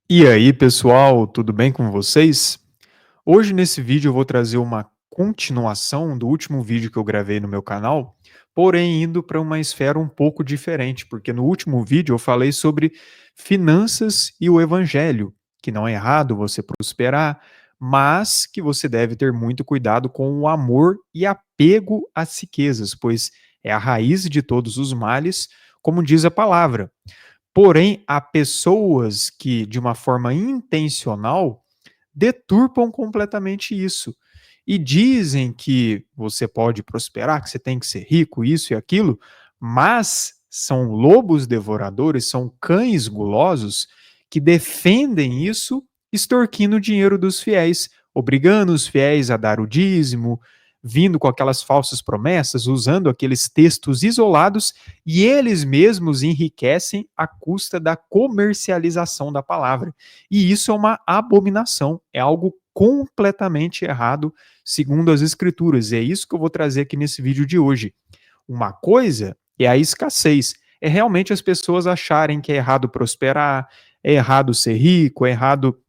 E aí, pessoal, tudo bem com vocês? Hoje nesse vídeo eu vou trazer uma continuação do último vídeo que eu gravei no meu canal, porém indo para uma esfera um pouco diferente, porque no último vídeo eu falei sobre finanças e o evangelho, que não é errado você prosperar, mas que você deve ter muito cuidado com o amor e apego às riquezas, pois é a raiz de todos os males, como diz a palavra. Porém, há pessoas que, de uma forma intencional, deturpam completamente isso. E dizem que você pode prosperar, que você tem que ser rico, isso e aquilo, mas são lobos devoradores, são cães gulosos que defendem isso extorquindo o dinheiro dos fiéis, obrigando os fiéis a dar o dízimo, vindo com aquelas falsas promessas, usando aqueles textos isolados, e eles mesmos enriquecem à custa da comercialização da palavra. E isso é uma abominação, é algo completamente errado, segundo as escrituras. E é isso que eu vou trazer aqui nesse vídeo de hoje. Uma coisa é a escassez, é realmente as pessoas acharem que é errado prosperar, é errado ser rico, é errado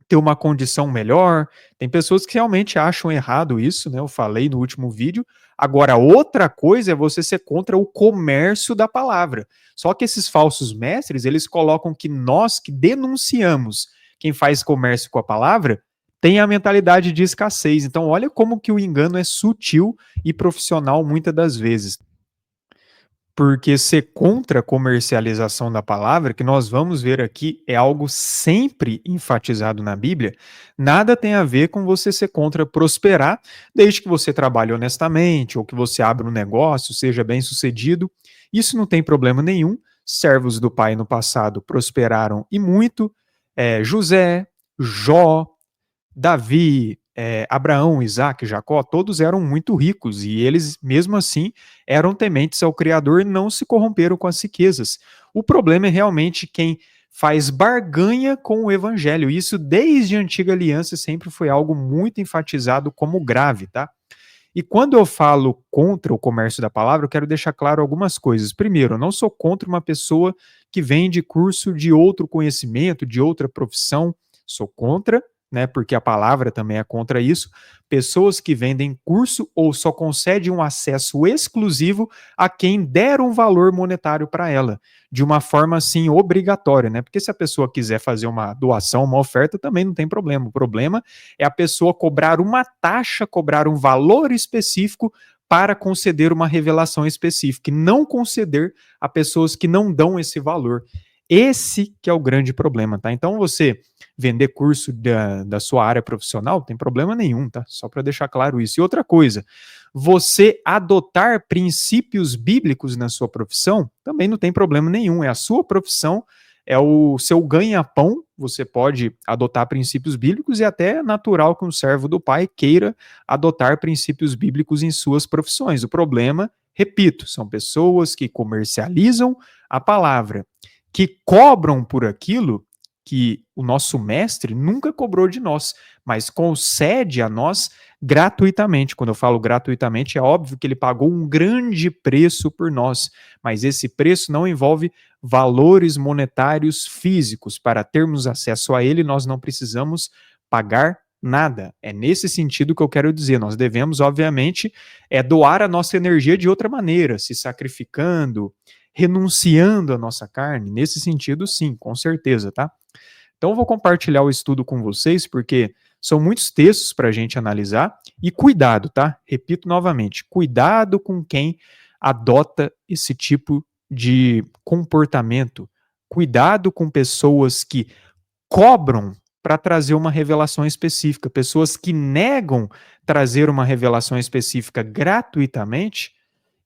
ter uma condição melhor. Tem pessoas que realmente acham errado isso, né? Eu falei no último vídeo. Agora, outra coisa é você ser contra o comércio da palavra. Só que esses falsos mestres, eles colocam que nós que denunciamos quem faz comércio com a palavra tem a mentalidade de escassez. Então, olha como que o engano é sutil e profissional muitas das vezes. Porque ser contra a comercialização da palavra, que nós vamos ver aqui, é algo sempre enfatizado na Bíblia, nada tem a ver com você ser contra prosperar, desde que você trabalhe honestamente, ou que você abra um negócio, seja bem sucedido. Isso não tem problema nenhum. Servos do Pai no passado prosperaram e muito. José, Jó, Davi, Abraão, Isaac, Jacó, todos eram muito ricos e eles, mesmo assim, eram tementes ao Criador e não se corromperam com as riquezas. O problema é realmente quem faz barganha com o evangelho. Isso, desde a antiga aliança, sempre foi algo muito enfatizado como grave, tá? E quando eu falo contra o comércio da palavra, eu quero deixar claro algumas coisas. Primeiro, eu não sou contra uma pessoa que vende curso de outro conhecimento, de outra profissão. Sou contra, né? Porque a palavra também é contra isso. Pessoas que vendem curso ou só concedem um acesso exclusivo a quem der um valor monetário para ela, de uma forma assim obrigatória, né? Porque se a pessoa quiser fazer uma doação, uma oferta, também não tem problema. O problema é a pessoa cobrar uma taxa, cobrar um valor específico para conceder uma revelação específica e não conceder a pessoas que não dão esse valor. Esse que é o grande problema, tá? Então você vender curso da sua área profissional, não tem problema nenhum, tá? Só para deixar claro isso. E outra coisa, você adotar princípios bíblicos na sua profissão, também não tem problema nenhum. É a sua profissão, é o seu ganha-pão, você pode adotar princípios bíblicos e até é natural que um servo do Pai queira adotar princípios bíblicos em suas profissões. O problema, repito, são pessoas que comercializam a palavra, que cobram por aquilo que o nosso mestre nunca cobrou de nós, mas concede a nós gratuitamente. Quando eu falo gratuitamente, é óbvio que ele pagou um grande preço por nós, mas esse preço não envolve valores monetários físicos. Para termos acesso a ele, nós não precisamos pagar nada. É nesse sentido que eu quero dizer. Nós devemos, obviamente, doar a nossa energia de outra maneira, se sacrificando, renunciando à nossa carne. Nesse sentido, sim, com certeza, tá? Então, eu vou compartilhar o estudo com vocês, porque são muitos textos para a gente analisar. E cuidado, tá? Repito novamente: cuidado com quem adota esse tipo de comportamento. Cuidado com pessoas que cobram para trazer uma revelação específica, pessoas que negam trazer uma revelação específica gratuitamente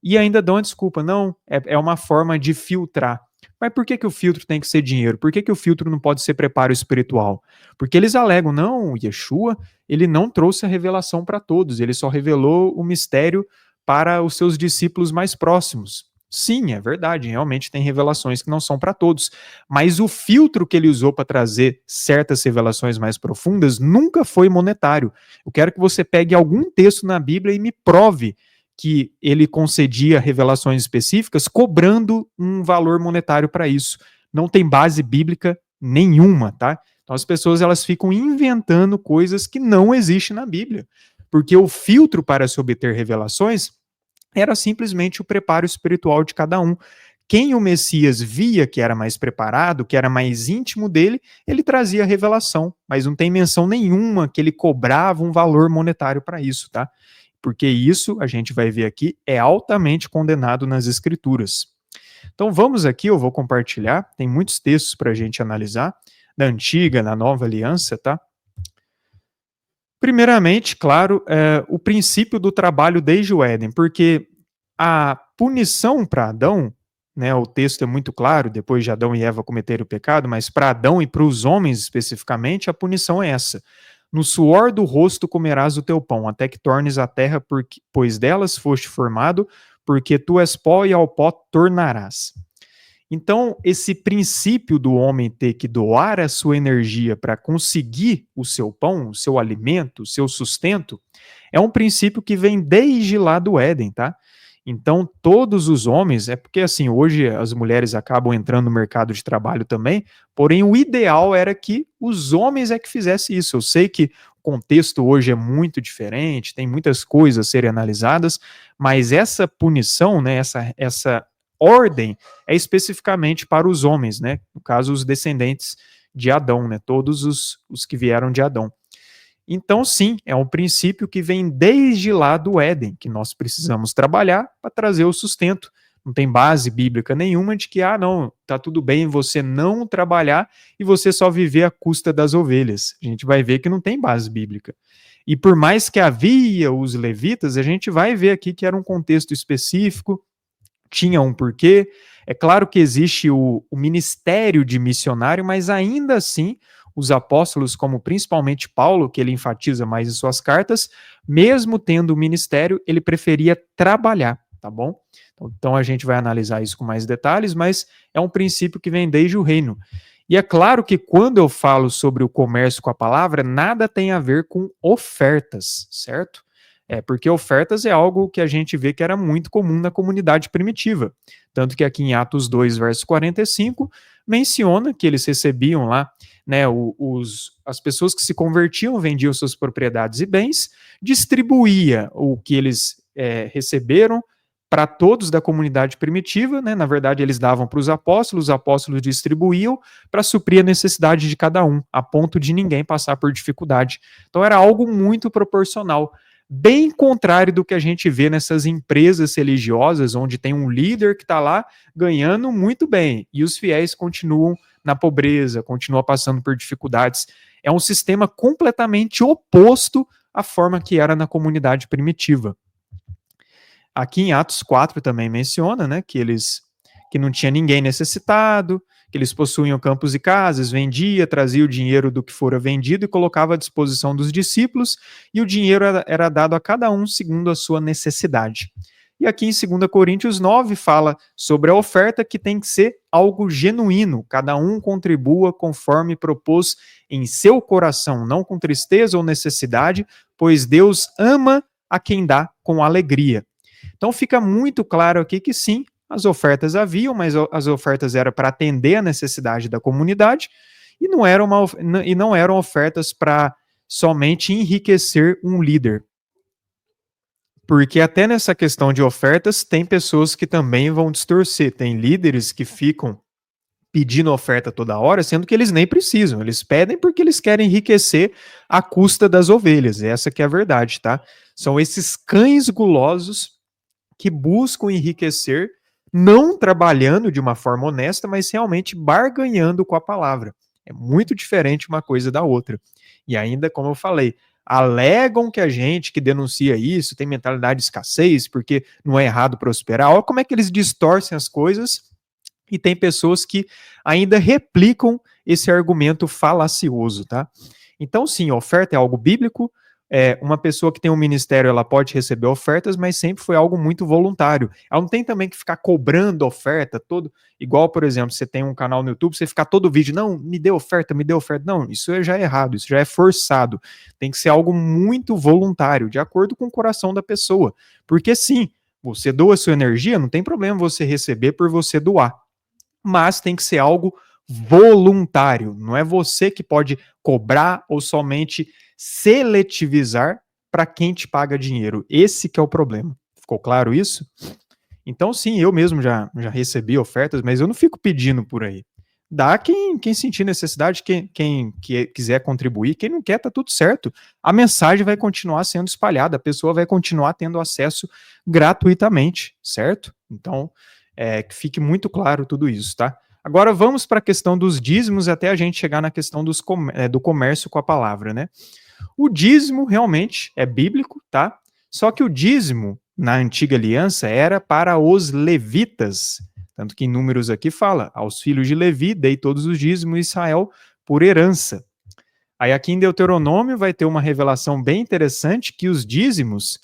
e ainda dão a desculpa. Não, é uma forma de filtrar. Mas por que o filtro tem que ser dinheiro? Por que o filtro não pode ser preparo espiritual? Porque eles alegam, não, Yeshua, ele não trouxe a revelação para todos, ele só revelou o mistério para os seus discípulos mais próximos. Sim, é verdade, realmente tem revelações que não são para todos, mas o filtro que ele usou para trazer certas revelações mais profundas nunca foi monetário. Eu quero que você pegue algum texto na Bíblia e me prove que ele concedia revelações específicas cobrando um valor monetário para isso. Não tem base bíblica nenhuma, tá? Então as pessoas elas ficam inventando coisas que não existem na Bíblia, porque o filtro para se obter revelações era simplesmente o preparo espiritual de cada um. Quem o Messias via que era mais preparado, que era mais íntimo dele, ele trazia revelação, mas não tem menção nenhuma que ele cobrava um valor monetário para isso, tá? Porque isso, a gente vai ver aqui, é altamente condenado nas Escrituras. Então vamos aqui, eu vou compartilhar, tem muitos textos para a gente analisar, da Antiga, na Nova Aliança, tá? Primeiramente, claro, o princípio do trabalho desde o Éden, porque a punição para Adão, né, o texto é muito claro, depois de Adão e Eva cometerem o pecado, mas para Adão e para os homens especificamente, a punição é essa. No suor do rosto comerás o teu pão, até que tornes a terra, pois delas foste formado, porque tu és pó e ao pó tornarás. Então, esse princípio do homem ter que doar a sua energia para conseguir o seu pão, o seu alimento, o seu sustento, é um princípio que vem desde lá do Éden, tá? Então, todos os homens, é porque assim, hoje as mulheres acabam entrando no mercado de trabalho também, porém o ideal era que os homens é que fizessem isso. Eu sei que o contexto hoje é muito diferente, tem muitas coisas a serem analisadas, mas essa punição, né, essa ordem é especificamente para os homens, né? No caso, os descendentes de Adão, né? Todos os que vieram de Adão. Então, sim, é um princípio que vem desde lá do Éden, que nós precisamos trabalhar para trazer o sustento. Não tem base bíblica nenhuma de que, não, tá tudo bem você não trabalhar e você só viver à custa das ovelhas. A gente vai ver que não tem base bíblica. E por mais que havia os levitas, a gente vai ver aqui que era um contexto específico, tinha um porquê. É claro que existe o ministério de missionário, mas ainda assim, os apóstolos, como principalmente Paulo, que ele enfatiza mais em suas cartas, mesmo tendo o ministério, ele preferia trabalhar, tá bom? Então a gente vai analisar isso com mais detalhes, mas é um princípio que vem desde o reino. E é claro que quando eu falo sobre o comércio com a palavra, nada tem a ver com ofertas, certo? Porque ofertas é algo que a gente vê que era muito comum na comunidade primitiva. Tanto que aqui em Atos 2, verso 45, menciona que eles recebiam lá, né, as pessoas que se convertiam vendiam suas propriedades e bens, distribuía o que eles receberam para todos da comunidade primitiva, né? Na verdade, eles davam para os apóstolos distribuíam para suprir a necessidade de cada um, a ponto de ninguém passar por dificuldade. Então era algo muito proporcional. Bem contrário do que a gente vê nessas empresas religiosas, onde tem um líder que está lá ganhando muito bem e os fiéis continuam na pobreza, continuam passando por dificuldades. É um sistema completamente oposto à forma que era na comunidade primitiva. Aqui em Atos 4 também menciona, né, que não tinha ninguém necessitado, que eles possuíam campos e casas, vendia, trazia o dinheiro do que fora vendido e colocava à disposição dos discípulos, e o dinheiro era dado a cada um segundo a sua necessidade. E aqui em 2 Coríntios 9 fala sobre a oferta que tem que ser algo genuíno, cada um contribua conforme propôs em seu coração, não com tristeza ou necessidade, pois Deus ama a quem dá com alegria. Então fica muito claro aqui que sim, as ofertas haviam, mas as ofertas eram para atender a necessidade da comunidade e não eram ofertas para somente enriquecer um líder. Porque até nessa questão de ofertas, tem pessoas que também vão distorcer. Tem líderes que ficam pedindo oferta toda hora, sendo que eles nem precisam. Eles pedem porque eles querem enriquecer à custa das ovelhas. Essa que é a verdade, tá? São esses cães gulosos que buscam enriquecer, não trabalhando de uma forma honesta, mas realmente barganhando com a palavra. É muito diferente uma coisa da outra. E ainda, como eu falei, alegam que a gente que denuncia isso tem mentalidade de escassez, porque não é errado prosperar. Olha como é que eles distorcem as coisas, e tem pessoas que ainda replicam esse argumento falacioso, tá? Então, sim, a oferta é algo bíblico. Uma pessoa que tem um ministério, ela pode receber ofertas, mas sempre foi algo muito voluntário. Ela não tem também que ficar cobrando oferta todo, igual, por exemplo, você tem um canal no YouTube, você ficar todo vídeo, não, me dê oferta, me dê oferta. Não, isso já é errado, isso já é forçado. Tem que ser algo muito voluntário, de acordo com o coração da pessoa. Porque sim, você doa sua energia, não tem problema você receber por você doar. Mas tem que ser algo voluntário. Não é você que pode cobrar ou somente seletivizar para quem te paga dinheiro. Esse que é o problema. Ficou claro isso? Então, sim, eu mesmo já recebi ofertas, mas eu não fico pedindo por aí. Dá quem sentir necessidade, quem quiser contribuir, quem não quer, tá tudo certo. A mensagem vai continuar sendo espalhada, a pessoa vai continuar tendo acesso gratuitamente, certo? Então, que fique muito claro tudo isso, tá? Agora vamos para a questão dos dízimos até a gente chegar na questão do comércio com a palavra, né? O dízimo realmente é bíblico, tá? Só que o dízimo na antiga aliança era para os levitas. Tanto que em Números aqui fala: aos filhos de Levi dei todos os dízimos de Israel por herança. Aí aqui em Deuteronômio vai ter uma revelação bem interessante que os dízimos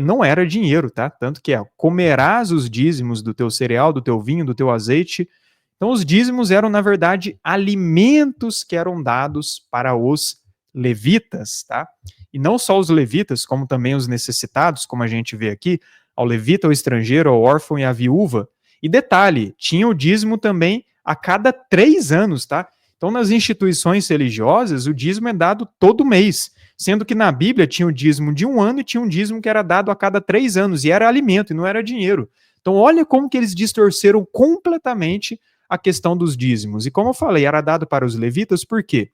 não era dinheiro, tá? Tanto que comerás os dízimos do teu cereal, do teu vinho, do teu azeite. Então os dízimos eram, na verdade, alimentos que eram dados para os levitas, tá? E não só os levitas, como também os necessitados, como a gente vê aqui, ao levita, ao estrangeiro, ao órfão e à viúva. E detalhe, tinha o dízimo também a cada 3 anos, tá? Então, nas instituições religiosas, o dízimo é dado todo mês, sendo que na Bíblia tinha o dízimo de 1 ano e tinha um dízimo que era dado a cada 3 anos, e era alimento, e não era dinheiro. Então, olha como que eles distorceram completamente a questão dos dízimos. E como eu falei, era dado para os levitas, por quê?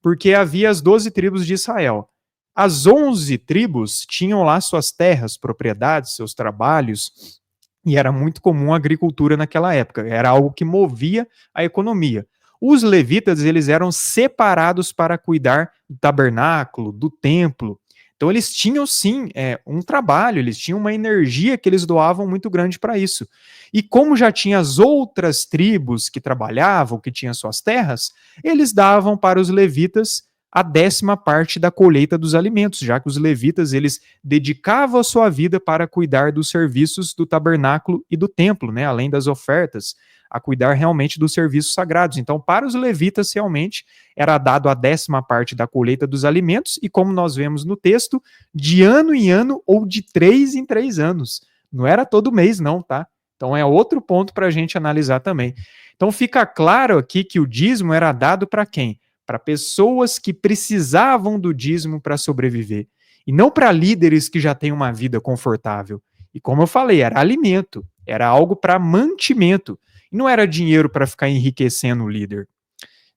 Porque havia as 12 tribos de Israel. As 11 tribos tinham lá suas terras, propriedades, seus trabalhos, e era muito comum a agricultura naquela época. Era algo que movia a economia. Os levitas, eles eram separados para cuidar do tabernáculo, do templo. Então, eles tinham, sim, um trabalho, eles tinham uma energia que eles doavam muito grande para isso. E como já tinha as outras tribos que trabalhavam, que tinham suas terras, eles davam para os levitas a 10ª parte da colheita dos alimentos, já que os levitas, eles dedicavam a sua vida para cuidar dos serviços do tabernáculo e do templo, né, além das ofertas, a cuidar realmente dos serviços sagrados. Então, para os levitas, realmente, era dado a 10ª parte da colheita dos alimentos, e como nós vemos no texto, de ano em ano ou de 3 em 3 anos. Não era todo mês, não, tá? Então, é outro ponto para a gente analisar também. Então, fica claro aqui que o dízimo era dado para quem? Para pessoas que precisavam do dízimo para sobreviver. E não para líderes que já têm uma vida confortável. E como eu falei, era alimento, era algo para mantimento. E não era dinheiro para ficar enriquecendo o líder.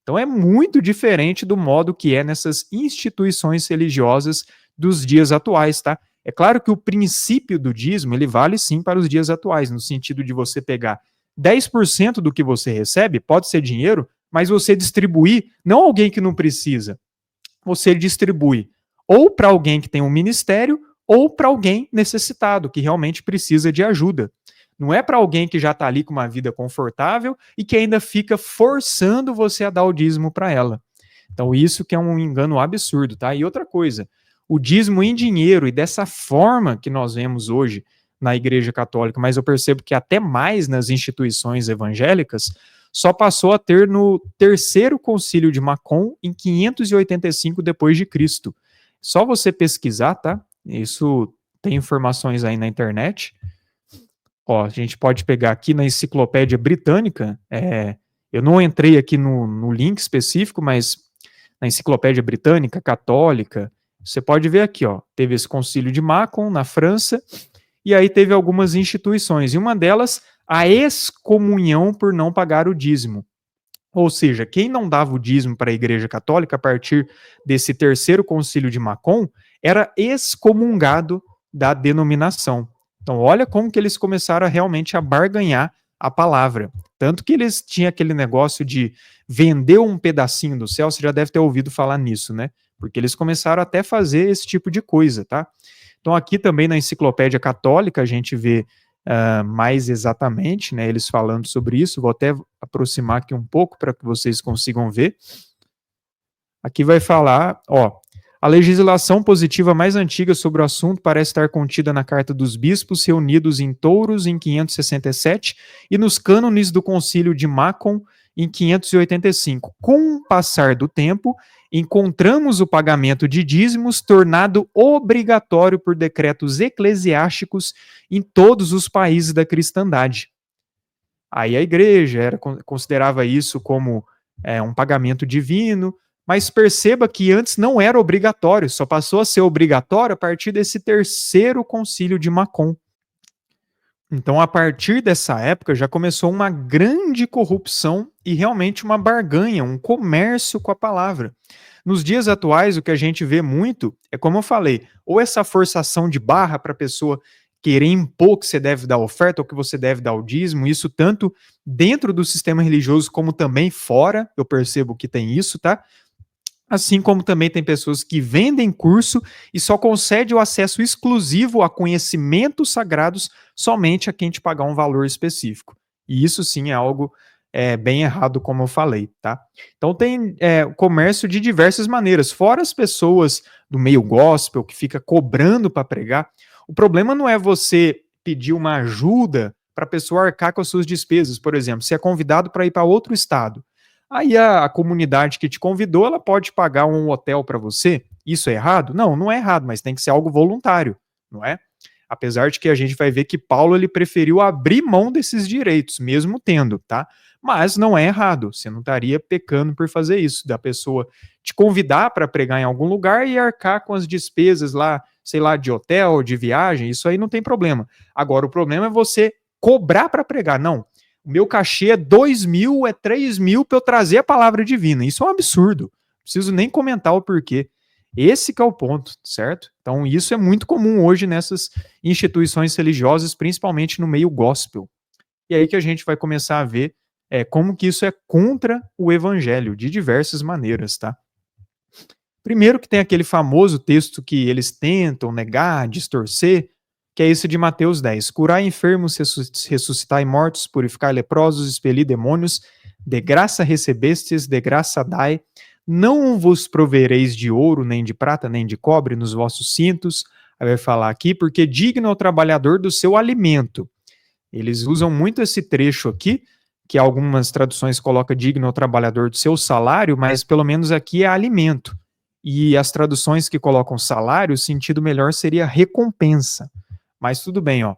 Então é muito diferente do modo que é nessas instituições religiosas dos dias atuais, tá? É claro que o princípio do dízimo, ele vale sim para os dias atuais, no sentido de você pegar 10% do que você recebe, pode ser dinheiro, mas você distribuir, não alguém que não precisa, você distribui ou para alguém que tem um ministério ou para alguém necessitado, que realmente precisa de ajuda. Não é para alguém que já está ali com uma vida confortável e que ainda fica forçando você a dar o dízimo para ela. Então, isso que é um engano absurdo, tá? E outra coisa, o dízimo em dinheiro e dessa forma que nós vemos hoje na Igreja Católica, mas eu percebo que até mais nas instituições evangélicas, só passou a ter no terceiro concílio de Macon em 585 depois de Cristo. Só você pesquisar, tá? Isso tem informações aí na internet. Ó, a gente pode pegar aqui na Enciclopédia Britânica, eu não entrei aqui no link específico, mas na Enciclopédia Britânica, Católica, você pode ver aqui, ó, teve esse concílio de Macon, na França, e aí teve algumas instituições, e uma delas, a excomunhão por não pagar o dízimo. Ou seja, quem não dava o dízimo para a Igreja Católica a partir desse terceiro concílio de Macon, era excomungado da denominação. Então, olha como que eles começaram realmente a barganhar a palavra. Tanto que eles tinham aquele negócio de vender um pedacinho do céu, você já deve ter ouvido falar nisso, né? Porque eles começaram até a fazer esse tipo de coisa, tá? Então, aqui também na Enciclopédia Católica, a gente vê mais exatamente, né, eles falando sobre isso. Vou até aproximar aqui um pouco para que vocês consigam ver. Aqui vai falar, ó, a legislação positiva mais antiga sobre o assunto parece estar contida na Carta dos Bispos, reunidos em Touros, em 567, e nos cânones do Concílio de Macon, em 585. Com o passar do tempo, encontramos o pagamento de dízimos tornado obrigatório por decretos eclesiásticos em todos os países da cristandade. Aí a igreja considerava isso como um pagamento divino, mas perceba que antes não era obrigatório, só passou a ser obrigatório a partir desse terceiro concílio de Macon. Então, a partir dessa época, já começou uma grande corrupção e realmente uma barganha, um comércio com a palavra. Nos dias atuais, o que a gente vê muito é, como eu falei, ou essa forçação de barra para a pessoa querer impor que você deve dar oferta ou que você deve dar o dízimo, isso tanto dentro do sistema religioso como também fora, eu percebo que tem isso, tá? Assim como também tem pessoas que vendem curso e só concede o acesso exclusivo a conhecimentos sagrados somente a quem te pagar um valor específico. E isso sim é algo bem errado, como eu falei, tá? Então tem comércio de diversas maneiras, fora as pessoas do meio gospel que fica cobrando para pregar. O problema não é você pedir uma ajuda para a pessoa arcar com as suas despesas. Por exemplo, você é convidado para ir para outro estado. Aí a comunidade que te convidou, ela pode pagar um hotel para você. Isso é errado? Não, não é errado, mas tem que ser algo voluntário, não é? Apesar de que a gente vai ver que Paulo ele preferiu abrir mão desses direitos, mesmo tendo, tá? Mas não é errado, você não estaria pecando por fazer isso, da pessoa te convidar para pregar em algum lugar e arcar com as despesas lá, sei lá, de hotel, de viagem, isso aí não tem problema. Agora, o problema é você cobrar para pregar. Não, o meu cachê é 2.000, é 3.000 para eu trazer a palavra divina. Isso é um absurdo. Não preciso nem comentar o porquê. Esse que é o ponto, certo? Então, isso é muito comum hoje nessas instituições religiosas, principalmente no meio gospel. E aí que a gente vai começar a ver como que isso é contra o evangelho, de diversas maneiras, tá? Primeiro que tem aquele famoso texto que eles tentam negar, distorcer, que é esse de Mateus 10. Curar enfermos, ressuscitar mortos, purificar leprosos, expelir demônios, de graça recebestes, de graça dai. Não vos provereis de ouro, nem de prata, nem de cobre nos vossos cintos. Aí vai falar aqui, porque digno é o trabalhador do seu alimento. Eles usam muito esse trecho aqui, que algumas traduções colocam digno ao trabalhador do seu salário, mas pelo menos aqui é alimento. E as traduções que colocam salário, o sentido melhor seria recompensa. Mas tudo bem, ó. A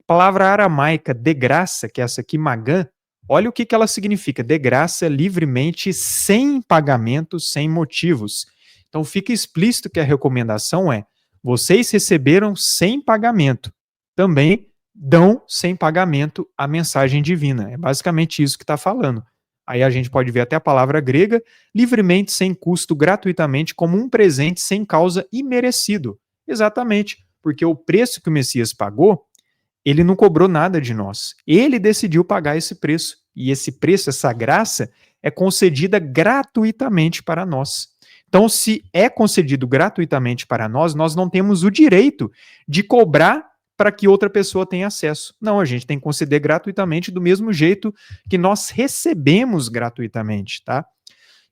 palavra aramaica de graça, que é essa aqui, magã, olha o que ela significa. De graça, livremente, sem pagamento, sem motivos. Então fica explícito que a recomendação é: vocês receberam sem pagamento. Também dão sem pagamento a mensagem divina. É basicamente isso que está falando. Aí a gente pode ver até a palavra grega, livremente, sem custo, gratuitamente, como um presente sem causa imerecido. Exatamente, porque o preço que o Messias pagou, ele não cobrou nada de nós. Ele decidiu pagar esse preço. E esse preço, essa graça, é concedida gratuitamente para nós. Então, se é concedido gratuitamente para nós, nós não temos o direito de cobrar para que outra pessoa tenha acesso. Não, a gente tem que conceder gratuitamente do mesmo jeito que nós recebemos gratuitamente, tá?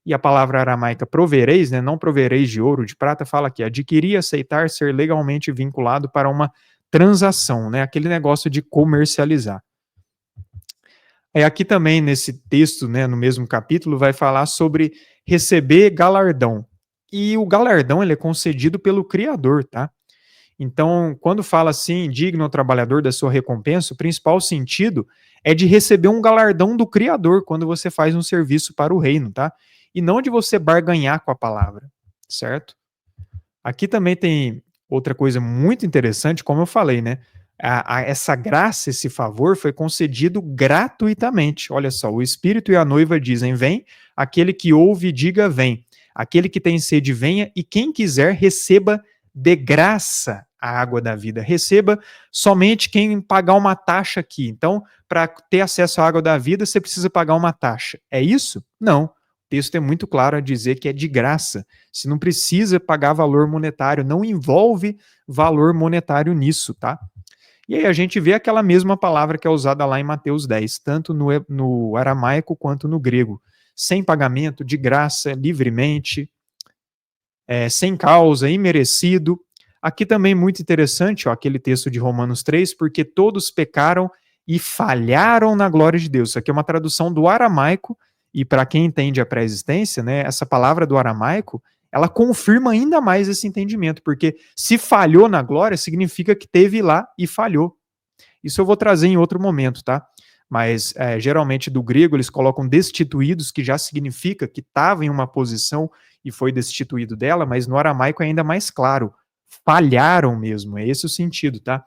E a palavra aramaica provereis, né, não provereis de ouro, de prata, fala aqui, adquirir, aceitar, ser legalmente vinculado para uma transação, né, aquele negócio de comercializar. Aqui também nesse texto, né, no mesmo capítulo, vai falar sobre receber galardão. E o galardão ele é concedido pelo Criador, tá? Então, quando fala assim, digno ao trabalhador da sua recompensa, o principal sentido é de receber um galardão do Criador quando você faz um serviço para o reino, tá? E não de você barganhar com a palavra, certo? Aqui também tem outra coisa muito interessante, como eu falei, né? Essa graça, esse favor foi concedido gratuitamente. Olha só, o Espírito e a noiva dizem: vem, aquele que ouve, diga: vem. Aquele que tem sede, venha, e quem quiser, receba de graça a água da vida. Receba somente quem pagar uma taxa aqui. Então, para ter acesso à água da vida, você precisa pagar uma taxa. É isso? Não. O texto é muito claro a dizer que é de graça. Você não precisa pagar valor monetário, não envolve valor monetário nisso, tá? E aí a gente vê aquela mesma palavra que é usada lá em Mateus 10, tanto no aramaico quanto no grego. Sem pagamento, de graça, livremente, sem causa, imerecido. Aqui também muito interessante, ó, aquele texto de Romanos 3, porque todos pecaram e falharam na glória de Deus. Isso aqui é uma tradução do aramaico, e para quem entende a pré-existência, né, essa palavra do aramaico, ela confirma ainda mais esse entendimento, porque se falhou na glória, significa que teve lá e falhou. Isso eu vou trazer em outro momento, tá? mas geralmente do grego eles colocam destituídos, que já significa que estava em uma posição e foi destituído dela, mas no aramaico é ainda mais claro, falharam mesmo, é esse o sentido, tá?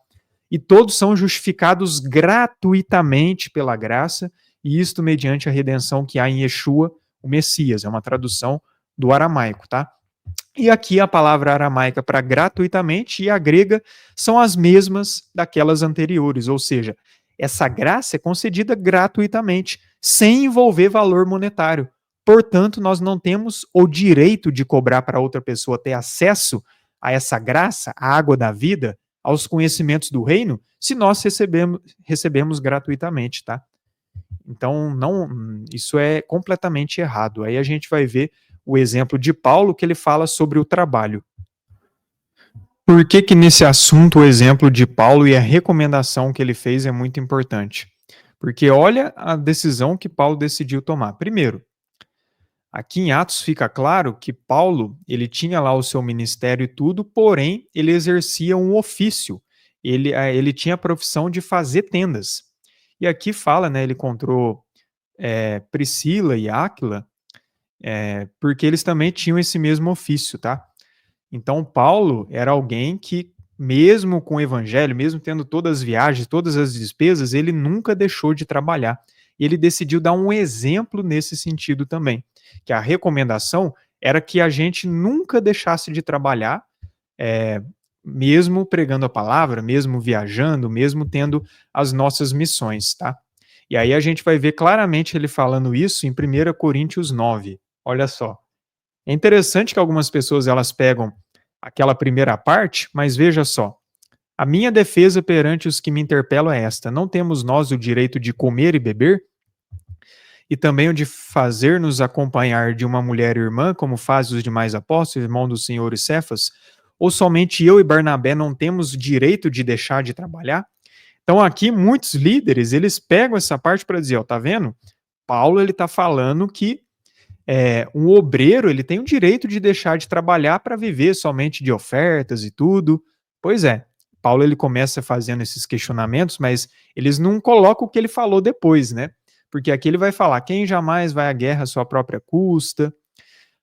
E todos são justificados gratuitamente pela graça, e isto mediante a redenção que há em Yeshua, o Messias, é uma tradução do aramaico, tá? E aqui a palavra aramaica para gratuitamente e a grega são as mesmas daquelas anteriores, ou seja, essa graça é concedida gratuitamente, sem envolver valor monetário. Portanto, nós não temos o direito de cobrar para outra pessoa ter acesso a essa graça, a água da vida, aos conhecimentos do reino, se nós recebemos gratuitamente, tá? Então, não, isso é completamente errado. Aí a gente vai ver o exemplo de Paulo, que ele fala sobre o trabalho. Por que que nesse assunto o exemplo de Paulo e a recomendação que ele fez é muito importante? Porque olha a decisão que Paulo decidiu tomar. Primeiro, aqui em Atos fica claro que Paulo, ele tinha lá o seu ministério e tudo, porém ele exercia um ofício. Ele tinha a profissão de fazer tendas. E aqui fala, né, ele encontrou Priscila e Áquila, porque eles também tinham esse mesmo ofício, tá? Então, Paulo era alguém que, mesmo com o evangelho, mesmo tendo todas as viagens, todas as despesas, ele nunca deixou de trabalhar. E ele decidiu dar um exemplo nesse sentido também, que a recomendação era que a gente nunca deixasse de trabalhar, mesmo pregando a palavra, mesmo viajando, mesmo tendo as nossas missões, tá? E aí a gente vai ver claramente ele falando isso em 1 Coríntios 9. Olha só. É interessante que algumas pessoas elas pegam aquela primeira parte, mas veja só. A minha defesa perante os que me interpelam é esta: não temos nós o direito de comer e beber? E também o de fazer-nos acompanhar de uma mulher irmã, como fazem os demais apóstolos, irmão do Senhor e Cefas? Ou somente eu e Barnabé não temos direito de deixar de trabalhar? Então aqui muitos líderes, eles pegam essa parte para dizer, ó, tá vendo? Paulo ele está falando que um obreiro ele tem o direito de deixar de trabalhar para viver somente de ofertas e tudo. Pois é, Paulo ele começa fazendo esses questionamentos, mas eles não colocam o que ele falou depois, né? Porque aqui ele vai falar, quem jamais vai à guerra à sua própria custa,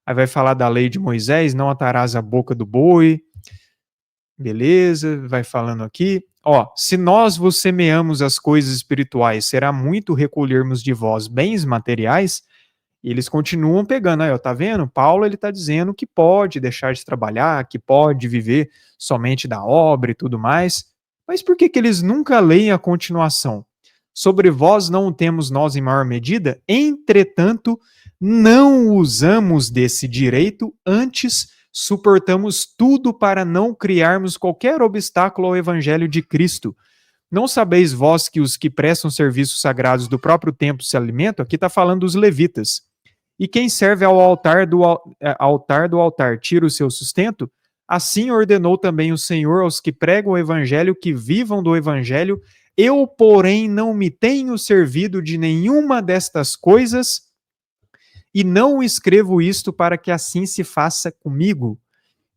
aí vai falar da lei de Moisés, não atarás a boca do boi, beleza, vai falando aqui, ó, se nós vos semeamos as coisas espirituais, será muito recolhermos de vós bens materiais. E eles continuam pegando, aí, ó, tá vendo? Paulo ele está dizendo que pode deixar de trabalhar, que pode viver somente da obra e tudo mais. Mas por que que eles nunca leem a continuação? Sobre vós não o temos nós em maior medida, entretanto, não usamos desse direito, antes suportamos tudo para não criarmos qualquer obstáculo ao evangelho de Cristo. Não sabeis vós que os que prestam serviços sagrados do próprio templo se alimentam? Aqui está falando dos levitas. E quem serve ao altar do altar tira o seu sustento? Assim ordenou também o Senhor aos que pregam o evangelho que vivam do evangelho. Eu, porém, não me tenho servido de nenhuma destas coisas e não escrevo isto para que assim se faça comigo.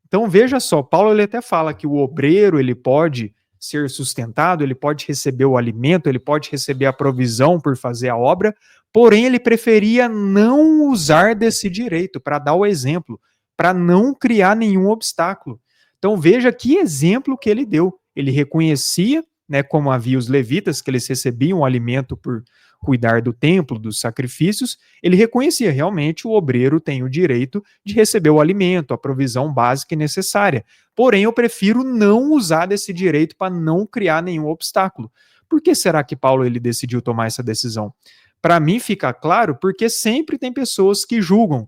Então veja só, Paulo ele até fala que o obreiro ele pode ser sustentado, ele pode receber o alimento, ele pode receber a provisão por fazer a obra, porém ele preferia não usar desse direito para dar o exemplo, para não criar nenhum obstáculo. Então veja que exemplo que ele deu. Ele reconhecia, né, como havia os levitas, que eles recebiam o alimento por cuidar do templo, dos sacrifícios, ele reconhecia realmente o obreiro tem o direito de receber o alimento, a provisão básica e necessária. Porém, eu prefiro não usar desse direito para não criar nenhum obstáculo. Por que será que Paulo ele decidiu tomar essa decisão? Para mim fica claro porque sempre tem pessoas que julgam.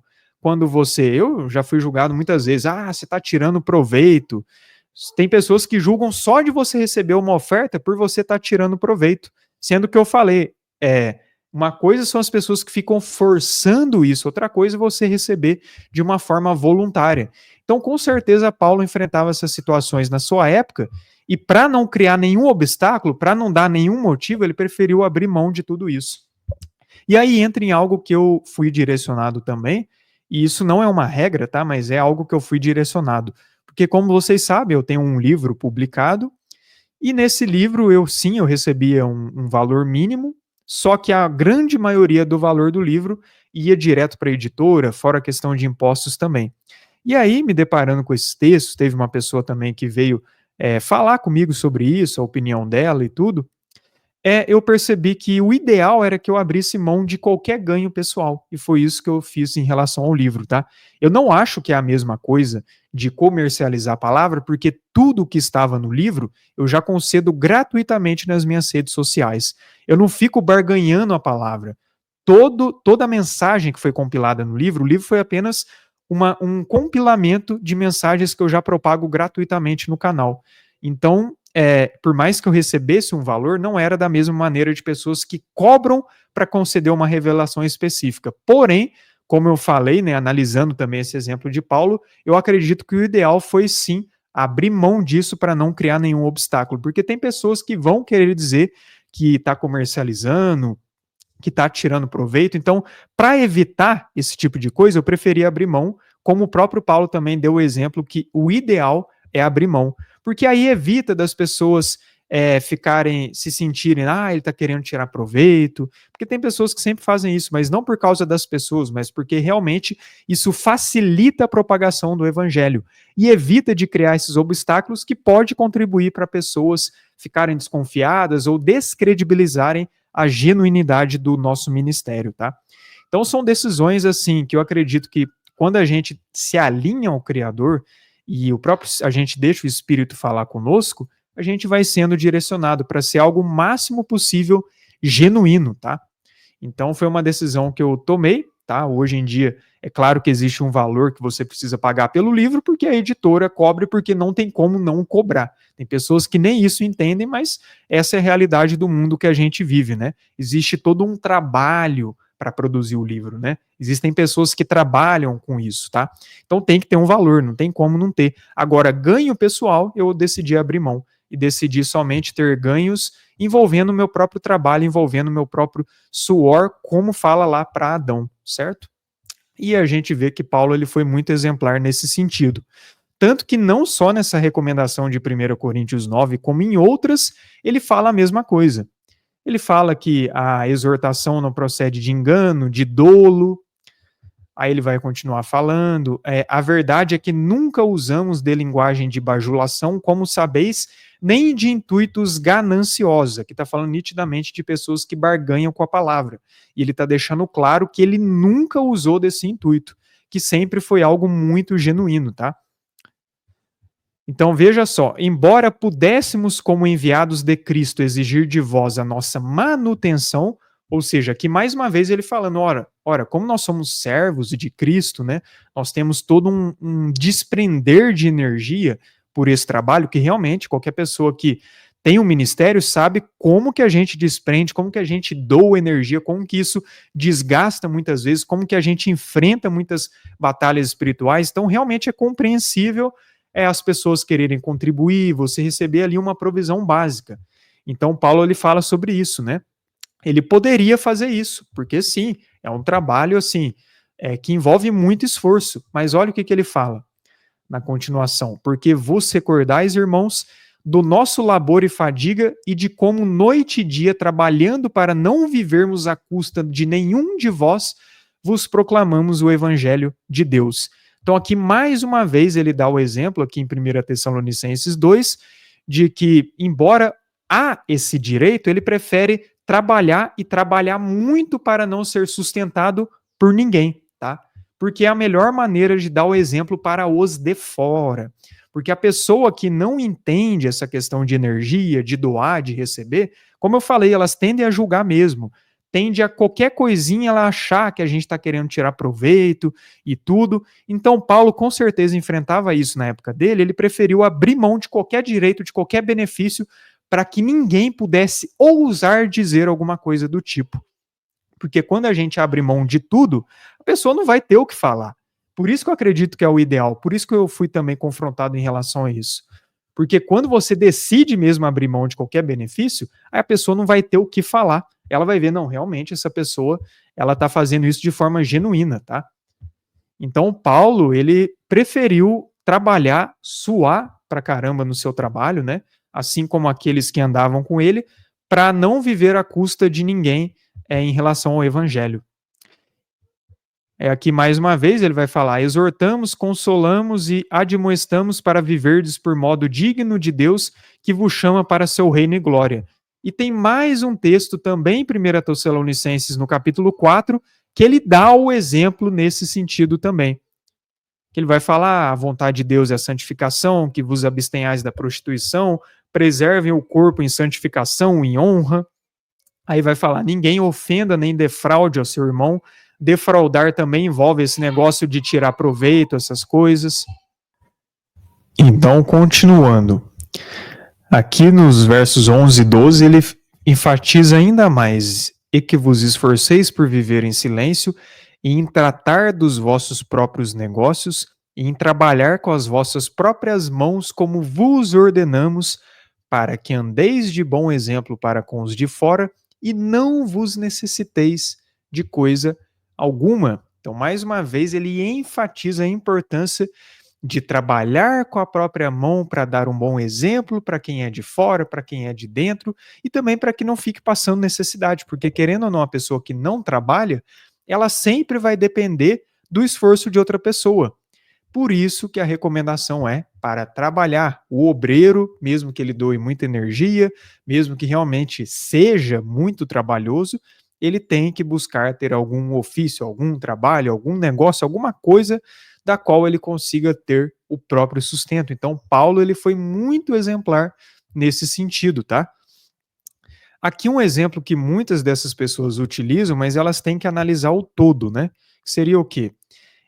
Eu já fui julgado muitas vezes, você está tirando proveito. Tem pessoas que julgam só de você receber uma oferta por você estar tirando proveito. Sendo que eu falei, uma coisa são as pessoas que ficam forçando isso, outra coisa é você receber de uma forma voluntária. Então, com certeza, Paulo enfrentava essas situações na sua época, e para não criar nenhum obstáculo, para não dar nenhum motivo, ele preferiu abrir mão de tudo isso. E aí entra em algo que eu fui direcionado também, e isso não é uma regra, tá? Mas é algo que eu fui direcionado. Porque, como vocês sabem, eu tenho um livro publicado, e nesse livro eu recebia um valor mínimo só que a grande maioria do valor do livro ia direto para a editora, fora a questão de impostos também. E aí, me deparando com esses textos, teve uma pessoa também que veio falar comigo sobre isso, a opinião dela e tudo, eu percebi que o ideal era que eu abrisse mão de qualquer ganho pessoal, e foi isso que eu fiz em relação ao livro, tá? Eu não acho que é a mesma coisa de comercializar a palavra, porque tudo que estava no livro eu já concedo gratuitamente nas minhas redes sociais. Eu não fico barganhando a palavra. Toda a mensagem que foi compilada no livro, o livro foi apenas um compilamento de mensagens que eu já propago gratuitamente no canal. Então, por mais que eu recebesse um valor, não era da mesma maneira de pessoas que cobram para conceder uma revelação específica. Porém, como eu falei, né, analisando também esse exemplo de Paulo, eu acredito que o ideal foi sim abrir mão disso para não criar nenhum obstáculo, porque tem pessoas que vão querer dizer que está comercializando, que está tirando proveito. Então, para evitar esse tipo de coisa, eu preferia abrir mão, como o próprio Paulo também deu o exemplo que o ideal é abrir mão, porque aí evita das pessoas ficarem, se sentirem, ele está querendo tirar proveito, porque tem pessoas que sempre fazem isso, mas não por causa das pessoas, mas porque realmente isso facilita a propagação do evangelho e evita de criar esses obstáculos que pode contribuir para pessoas ficarem desconfiadas ou descredibilizarem a genuinidade do nosso ministério, tá? Então são decisões assim que eu acredito que quando a gente se alinha ao Criador e a gente deixa o Espírito falar conosco, a gente vai sendo direcionado para ser algo o máximo possível genuíno, tá? Então foi uma decisão que eu tomei, tá? Hoje em dia é claro que existe um valor que você precisa pagar pelo livro, porque a editora cobre, porque não tem como não cobrar. Tem pessoas que nem isso entendem, mas essa é a realidade do mundo que a gente vive, né? Existe todo um trabalho para produzir o livro, né? Existem pessoas que trabalham com isso, tá? Então tem que ter um valor, não tem como não ter. Agora, ganho pessoal, eu decidi abrir mão e decidi somente ter ganhos envolvendo o meu próprio trabalho, envolvendo o meu próprio suor, como fala lá para Adão, certo? E a gente vê que Paulo ele foi muito exemplar nesse sentido. Tanto que não só nessa recomendação de 1 Coríntios 9, como em outras, ele fala a mesma coisa. Ele fala que a exortação não procede de engano, de dolo. Aí ele vai continuar falando. A verdade é que nunca usamos de linguagem de bajulação, como sabeis, nem de intuitos gananciosos. Aqui está falando nitidamente de pessoas que barganham com a palavra. E ele está deixando claro que ele nunca usou desse intuito, que sempre foi algo muito genuíno, tá? Então veja só, embora pudéssemos, como enviados de Cristo, exigir de vós a nossa manutenção, ou seja, que mais uma vez ele falando, ora, como nós somos servos de Cristo, né, nós temos todo um desprender de energia por esse trabalho, que realmente qualquer pessoa que tem um ministério sabe como que a gente desprende, como que a gente doa energia, como que isso desgasta muitas vezes, como que a gente enfrenta muitas batalhas espirituais, então realmente é compreensível as pessoas quererem contribuir, você receber ali uma provisão básica. Então, Paulo ele fala sobre isso, né? Ele poderia fazer isso, porque sim, é um trabalho assim, que envolve muito esforço. Mas olha o que ele fala na continuação. Porque vos recordais, irmãos, do nosso labor e fadiga e de como noite e dia, trabalhando para não vivermos à custa de nenhum de vós, vos proclamamos o evangelho de Deus. Então aqui mais uma vez ele dá o exemplo aqui em 1 Tessalonicenses 2, de que embora há esse direito, ele prefere trabalhar e trabalhar muito para não ser sustentado por ninguém, tá? Porque é a melhor maneira de dar o exemplo para os de fora. Porque a pessoa que não entende essa questão de energia, de doar, de receber, como eu falei, elas tendem a julgar mesmo. Tende a qualquer coisinha ela achar que a gente está querendo tirar proveito e tudo. Então, Paulo com certeza enfrentava isso na época dele. Ele preferiu abrir mão de qualquer direito, de qualquer benefício, para que ninguém pudesse ousar dizer alguma coisa do tipo. Porque quando a gente abre mão de tudo, a pessoa não vai ter o que falar. Por isso que eu acredito que é o ideal, por isso que eu fui também confrontado em relação a isso. Porque quando você decide mesmo abrir mão de qualquer benefício, aí a pessoa não vai ter o que falar. Ela vai ver, não, realmente essa pessoa, ela está fazendo isso de forma genuína, tá? Então, Paulo, ele preferiu trabalhar, suar pra caramba no seu trabalho, né? Assim como aqueles que andavam com ele, para não viver à custa de ninguém em relação ao evangelho. Aqui mais uma vez ele vai falar: exortamos, consolamos e admoestamos para viverdes por modo digno de Deus que vos chama para seu reino e glória. E tem mais um texto também em 1 Tessalonicenses, no capítulo 4, que ele dá o exemplo nesse sentido também. Que ele vai falar: a vontade de Deus é a santificação, que vos abstenhais da prostituição, preservem o corpo em santificação, em honra. Aí vai falar: ninguém ofenda nem defraude ao seu irmão. Defraudar também envolve esse negócio de tirar proveito, essas coisas. Então, continuando. Aqui nos versos 11 e 12, ele enfatiza ainda mais: e que vos esforceis por viver em silêncio, e em tratar dos vossos próprios negócios, e em trabalhar com as vossas próprias mãos, como vos ordenamos, para que andeis de bom exemplo para com os de fora, e não vos necessiteis de coisa alguma. Então, mais uma vez, ele enfatiza a importância de trabalhar com a própria mão para dar um bom exemplo para quem é de fora, para quem é de dentro, e também para que não fique passando necessidade, porque querendo ou não, a pessoa que não trabalha, ela sempre vai depender do esforço de outra pessoa. Por isso que a recomendação é para trabalhar. O obreiro, mesmo que ele doe muita energia, mesmo que realmente seja muito trabalhoso, ele tem que buscar ter algum ofício, algum trabalho, algum negócio, alguma coisa da qual ele consiga ter o próprio sustento. Então, Paulo ele foi muito exemplar nesse sentido, tá? Aqui um exemplo que muitas dessas pessoas utilizam, mas elas têm que analisar o todo, né? Que seria o quê?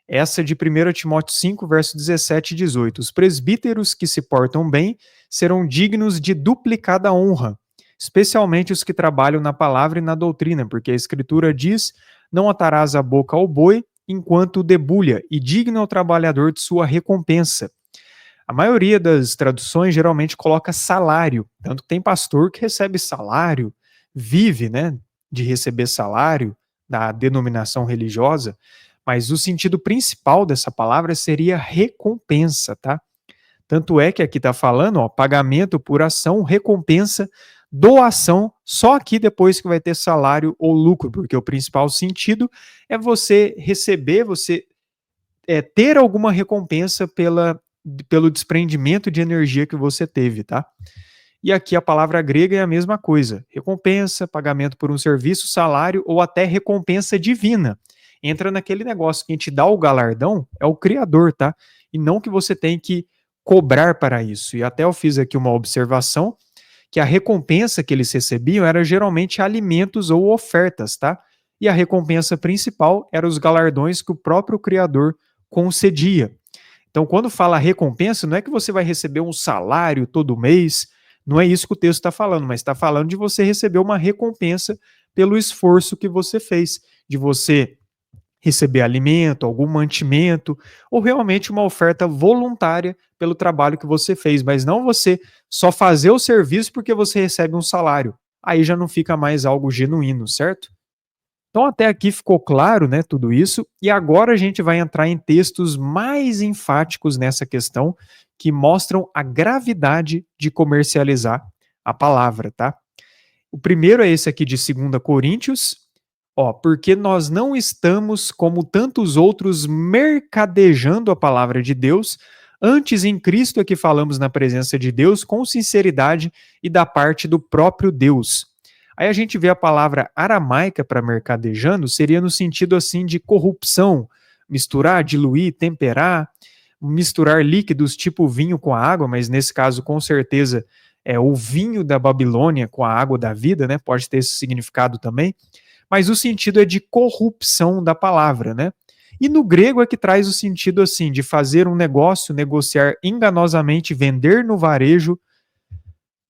Essa de 1 Timóteo 5, verso 17 e 18. Os presbíteros que se portam bem serão dignos de duplicada honra, especialmente os que trabalham na palavra e na doutrina, porque a Escritura diz: não atarás a boca ao boi enquanto o debulha, e digno é o trabalhador de sua recompensa. A maioria das traduções geralmente coloca salário, tanto que tem pastor que recebe salário, vive, né, de receber salário da denominação religiosa, mas o sentido principal dessa palavra seria recompensa, tá? Tanto é que aqui está falando, ó, pagamento por ação, recompensa, doação, só aqui depois que vai ter salário ou lucro, porque o principal sentido é você receber, você ter alguma recompensa pelo desprendimento de energia que você teve, tá? E aqui a palavra grega é a mesma coisa: recompensa, pagamento por um serviço, salário ou até recompensa divina. Entra naquele negócio: quem te dá o galardão é o Criador, tá? E não que você tem que cobrar para isso. E até eu fiz aqui uma observação, que a recompensa que eles recebiam era geralmente alimentos ou ofertas, tá? E a recompensa principal eram os galardões que o próprio Criador concedia. Então, quando fala recompensa, não é que você vai receber um salário todo mês, não é isso que o texto está falando, mas está falando de você receber uma recompensa pelo esforço que você fez, de você receber alimento, algum mantimento, ou realmente uma oferta voluntária pelo trabalho que você fez, mas não você só fazer o serviço porque você recebe um salário. Aí já não fica mais algo genuíno, certo? Então até aqui ficou claro, né, tudo isso, e agora a gente vai entrar em textos mais enfáticos nessa questão, que mostram a gravidade de comercializar a palavra, tá? O primeiro é esse aqui de 2 Coríntios, ó, porque nós não estamos como tantos outros mercadejando a palavra de Deus, antes em Cristo é que falamos na presença de Deus com sinceridade e da parte do próprio Deus. Aí a gente vê a palavra aramaica para mercadejando, seria no sentido assim de corrupção, misturar, diluir, temperar, misturar líquidos tipo vinho com a água, mas nesse caso com certeza é o vinho da Babilônia com a água da vida, né? Pode ter esse significado também, mas o sentido é de corrupção da palavra, né? E no grego é que traz o sentido assim de fazer um negócio, negociar enganosamente, vender no varejo,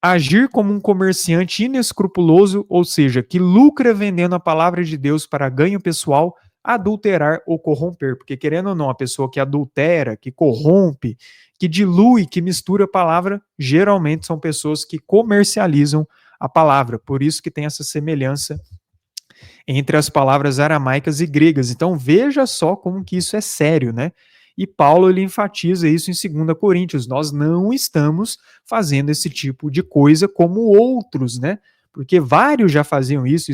agir como um comerciante inescrupuloso, ou seja, que lucra vendendo a palavra de Deus para ganho pessoal, adulterar ou corromper. Porque, querendo ou não, a pessoa que adultera, que corrompe, que dilui, que mistura a palavra, geralmente são pessoas que comercializam a palavra. Por isso que tem essa semelhança entre as palavras aramaicas e gregas. Então, veja só como que isso é sério, né? E Paulo ele enfatiza isso em 2 Coríntios. Nós não estamos fazendo esse tipo de coisa como outros, né? porque vários já faziam isso.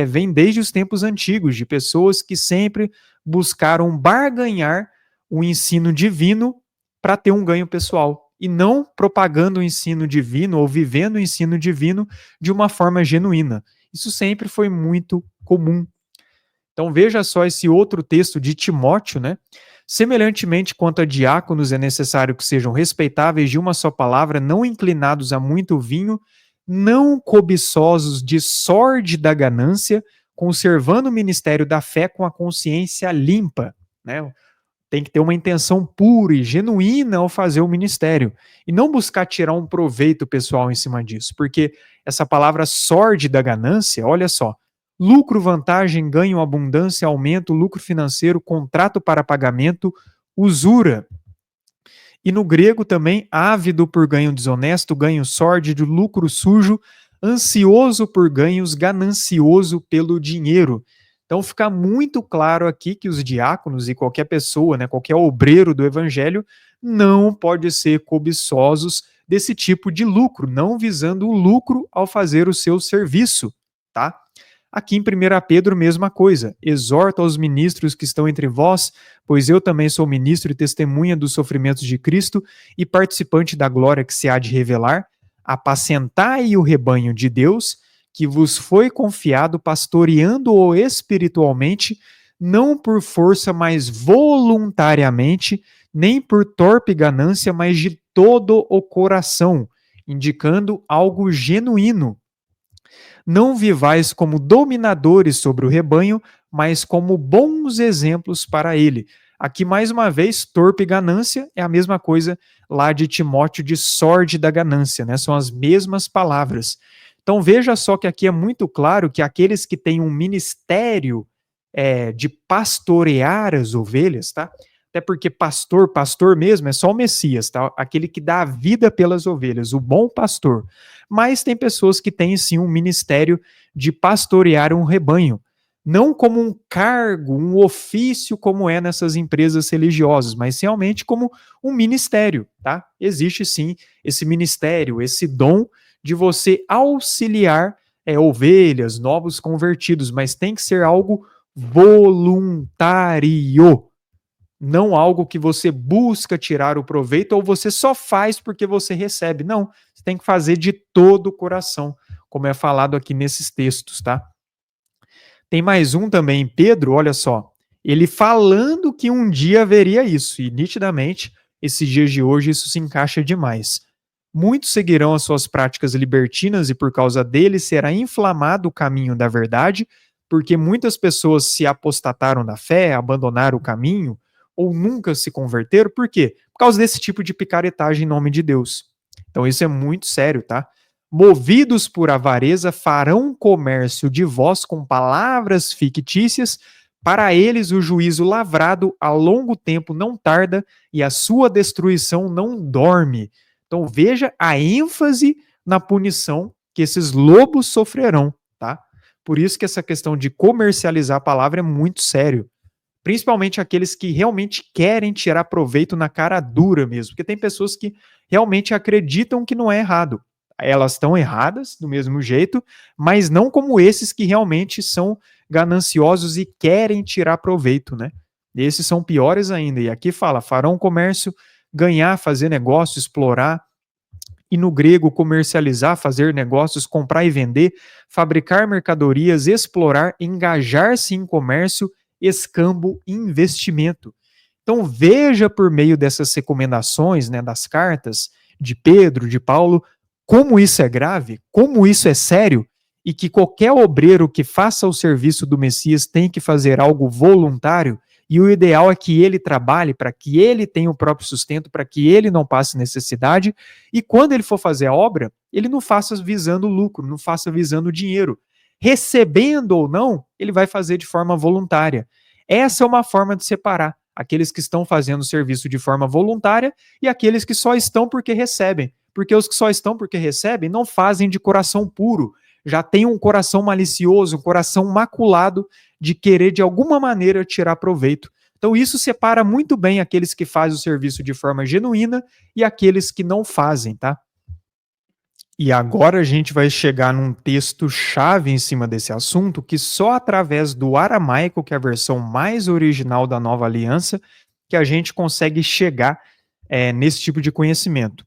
Vem desde os tempos antigos, de pessoas que sempre buscaram barganhar o ensino divino para ter um ganho pessoal, e não propagando o ensino divino ou vivendo o ensino divino de uma forma genuína. Isso sempre foi muito comum. Então veja só esse outro texto de Timóteo, né? Semelhantemente quanto a diáconos, é necessário que sejam respeitáveis de uma só palavra, não inclinados a muito vinho, não cobiçosos de sórdida ganância, conservando o ministério da fé com a consciência limpa, né? Tem que ter uma intenção pura e genuína ao fazer o ministério, e não buscar tirar um proveito pessoal em cima disso, porque essa palavra sórdida ganância, olha só, lucro, vantagem, ganho, abundância, aumento, lucro financeiro, contrato para pagamento, usura. E no grego também, ávido por ganho desonesto, ganho sórdido, lucro sujo, ansioso por ganhos, ganancioso pelo dinheiro. Então fica muito claro aqui que os diáconos e qualquer pessoa, né, qualquer obreiro do evangelho, não pode ser cobiçosos desse tipo de lucro, não visando o lucro ao fazer o seu serviço, tá? Aqui em 1 Pedro, mesma coisa. Exorta aos ministros que estão entre vós, pois eu também sou ministro e testemunha dos sofrimentos de Cristo e participante da glória que se há de revelar. Apacentai o rebanho de Deus, que vos foi confiado, pastoreando-o espiritualmente, não por força, mas voluntariamente, nem por torpe ganância, mas de todo o coração, indicando algo genuíno. Não vivais como dominadores sobre o rebanho, mas como bons exemplos para ele. Aqui, mais uma vez, torpe ganância é a mesma coisa lá de Timóteo, de sórdida ganância, né? São as mesmas palavras. Então veja só que aqui é muito claro que aqueles que têm um ministério de pastorear as ovelhas, tá? Até porque pastor mesmo é só o Messias, tá? Aquele que dá a vida pelas ovelhas, o bom pastor. Mas tem pessoas que têm sim um ministério de pastorear um rebanho, não como um cargo, um ofício como é nessas empresas religiosas, mas realmente como um ministério, tá? Existe sim esse ministério, esse dom de você auxiliar ovelhas, novos convertidos, mas tem que ser algo voluntário, não algo que você busca tirar o proveito ou você só faz porque você recebe. Não, você tem que fazer de todo o coração, como é falado aqui nesses textos, tá? Tem mais um também, Pedro, olha só, ele falando que um dia haveria isso, e nitidamente, esses dias de hoje, isso se encaixa demais. Muitos seguirão as suas práticas libertinas e por causa deles será inflamado o caminho da verdade, porque muitas pessoas se apostataram da fé, abandonaram o caminho, ou nunca se converteram. Por quê? Por causa desse tipo de picaretagem em nome de Deus. Então isso é muito sério, tá? Movidos por avareza, farão comércio de vós com palavras fictícias, para eles o juízo lavrado a longo tempo não tarda e a sua destruição não dorme. Então veja a ênfase na punição que esses lobos sofrerão, tá? Por isso que essa questão de comercializar a palavra é muito sério. Principalmente aqueles que realmente querem tirar proveito na cara dura mesmo, porque tem pessoas que realmente acreditam que não é errado. Elas estão erradas do mesmo jeito, mas não como esses que realmente são gananciosos e querem tirar proveito, né? Esses são piores ainda. E aqui fala: farão comércio, ganhar, fazer negócio, explorar. E no grego, comercializar, fazer negócios, comprar e vender, fabricar mercadorias, explorar, engajar-se em comércio, escambo, investimento. Então veja por meio dessas recomendações, né, das cartas de Pedro, de Paulo, como isso é grave, como isso é sério, e que qualquer obreiro que faça o serviço do Messias tem que fazer algo voluntário, e o ideal é que ele trabalhe para que ele tenha o próprio sustento, para que ele não passe necessidade, e quando ele for fazer a obra, ele não faça visando lucro, não faça visando dinheiro. Recebendo ou não, ele vai fazer de forma voluntária. Essa é uma forma de separar aqueles que estão fazendo o serviço de forma voluntária e aqueles que só estão porque recebem. Porque os que só estão porque recebem não fazem de coração puro, já têm um coração malicioso, um coração maculado de querer de alguma maneira tirar proveito. Então isso separa muito bem aqueles que fazem o serviço de forma genuína e aqueles que não fazem, tá? E agora a gente vai chegar num texto-chave em cima desse assunto, que só através do aramaico, que é a versão mais original da Nova Aliança, que a gente consegue chegar nesse tipo de conhecimento.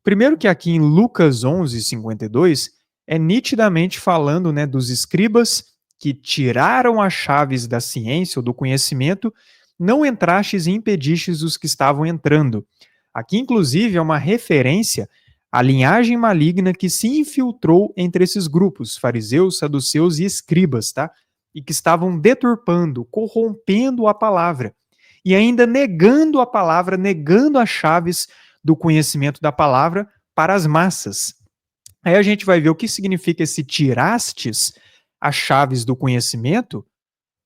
Primeiro que aqui em Lucas 11:52 é nitidamente falando, né, dos escribas que tiraram as chaves da ciência ou do conhecimento, não entrastes e impedistes os que estavam entrando. Aqui, inclusive, é uma referência à linhagem maligna que se infiltrou entre esses grupos, fariseus, saduceus e escribas, tá? E que estavam deturpando, corrompendo a palavra e ainda negando a palavra, negando as chaves do conhecimento da palavra para as massas. Aí a gente vai ver o que significa esse tirastes as chaves do conhecimento.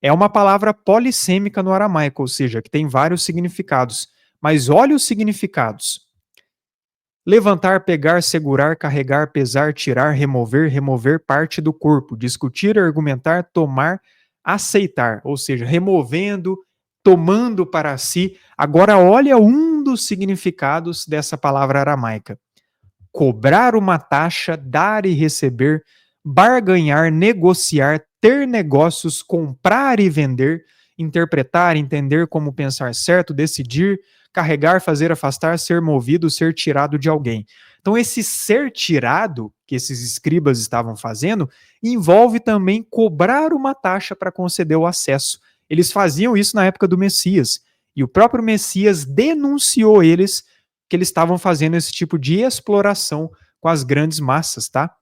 É uma palavra polissêmica no aramaico, ou seja, que tem vários significados. Mas olha os significados: levantar, pegar, segurar, carregar, pesar, tirar, remover, remover parte do corpo, discutir, argumentar, tomar, aceitar, ou seja, removendo, tomando para si. Agora olha um dos significados dessa palavra aramaica: cobrar uma taxa, dar e receber, barganhar, negociar, ter negócios, comprar e vender, interpretar, entender como pensar certo, decidir, carregar, fazer afastar, ser movido, ser tirado de alguém. Então, esse ser tirado que esses escribas estavam fazendo envolve também cobrar uma taxa para conceder o acesso. Eles faziam isso na época do Messias. E o próprio Messias denunciou eles que eles estavam fazendo esse tipo de exploração com as grandes massas, tá?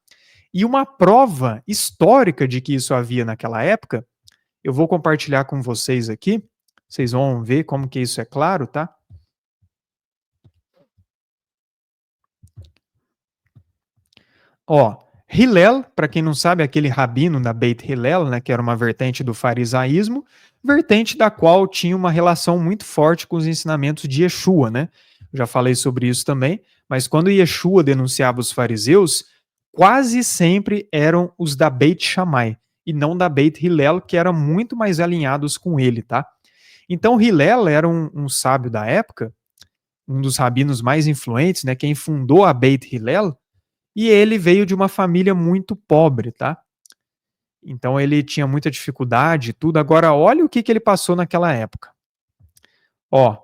E uma prova histórica de que isso havia naquela época, eu vou compartilhar com vocês aqui. Vocês vão ver como que isso é claro, tá? Ó, Hillel, para quem não sabe, é aquele rabino da Beit Hillel, né, que era uma vertente do farisaísmo, vertente da qual tinha uma relação muito forte com os ensinamentos de Yeshua, né? Já falei sobre isso também, mas quando Yeshua denunciava os fariseus, quase sempre eram os da Beit Shammai e não da Beit Hillel, que eram muito mais alinhados com ele, tá? Então Hillel era um sábio da época, um dos rabinos mais influentes, né? Quem fundou a Beit Hillel, e ele veio de uma família muito pobre, tá? Então ele tinha muita dificuldade e tudo. Agora, olha o que, que ele passou naquela época. Ó,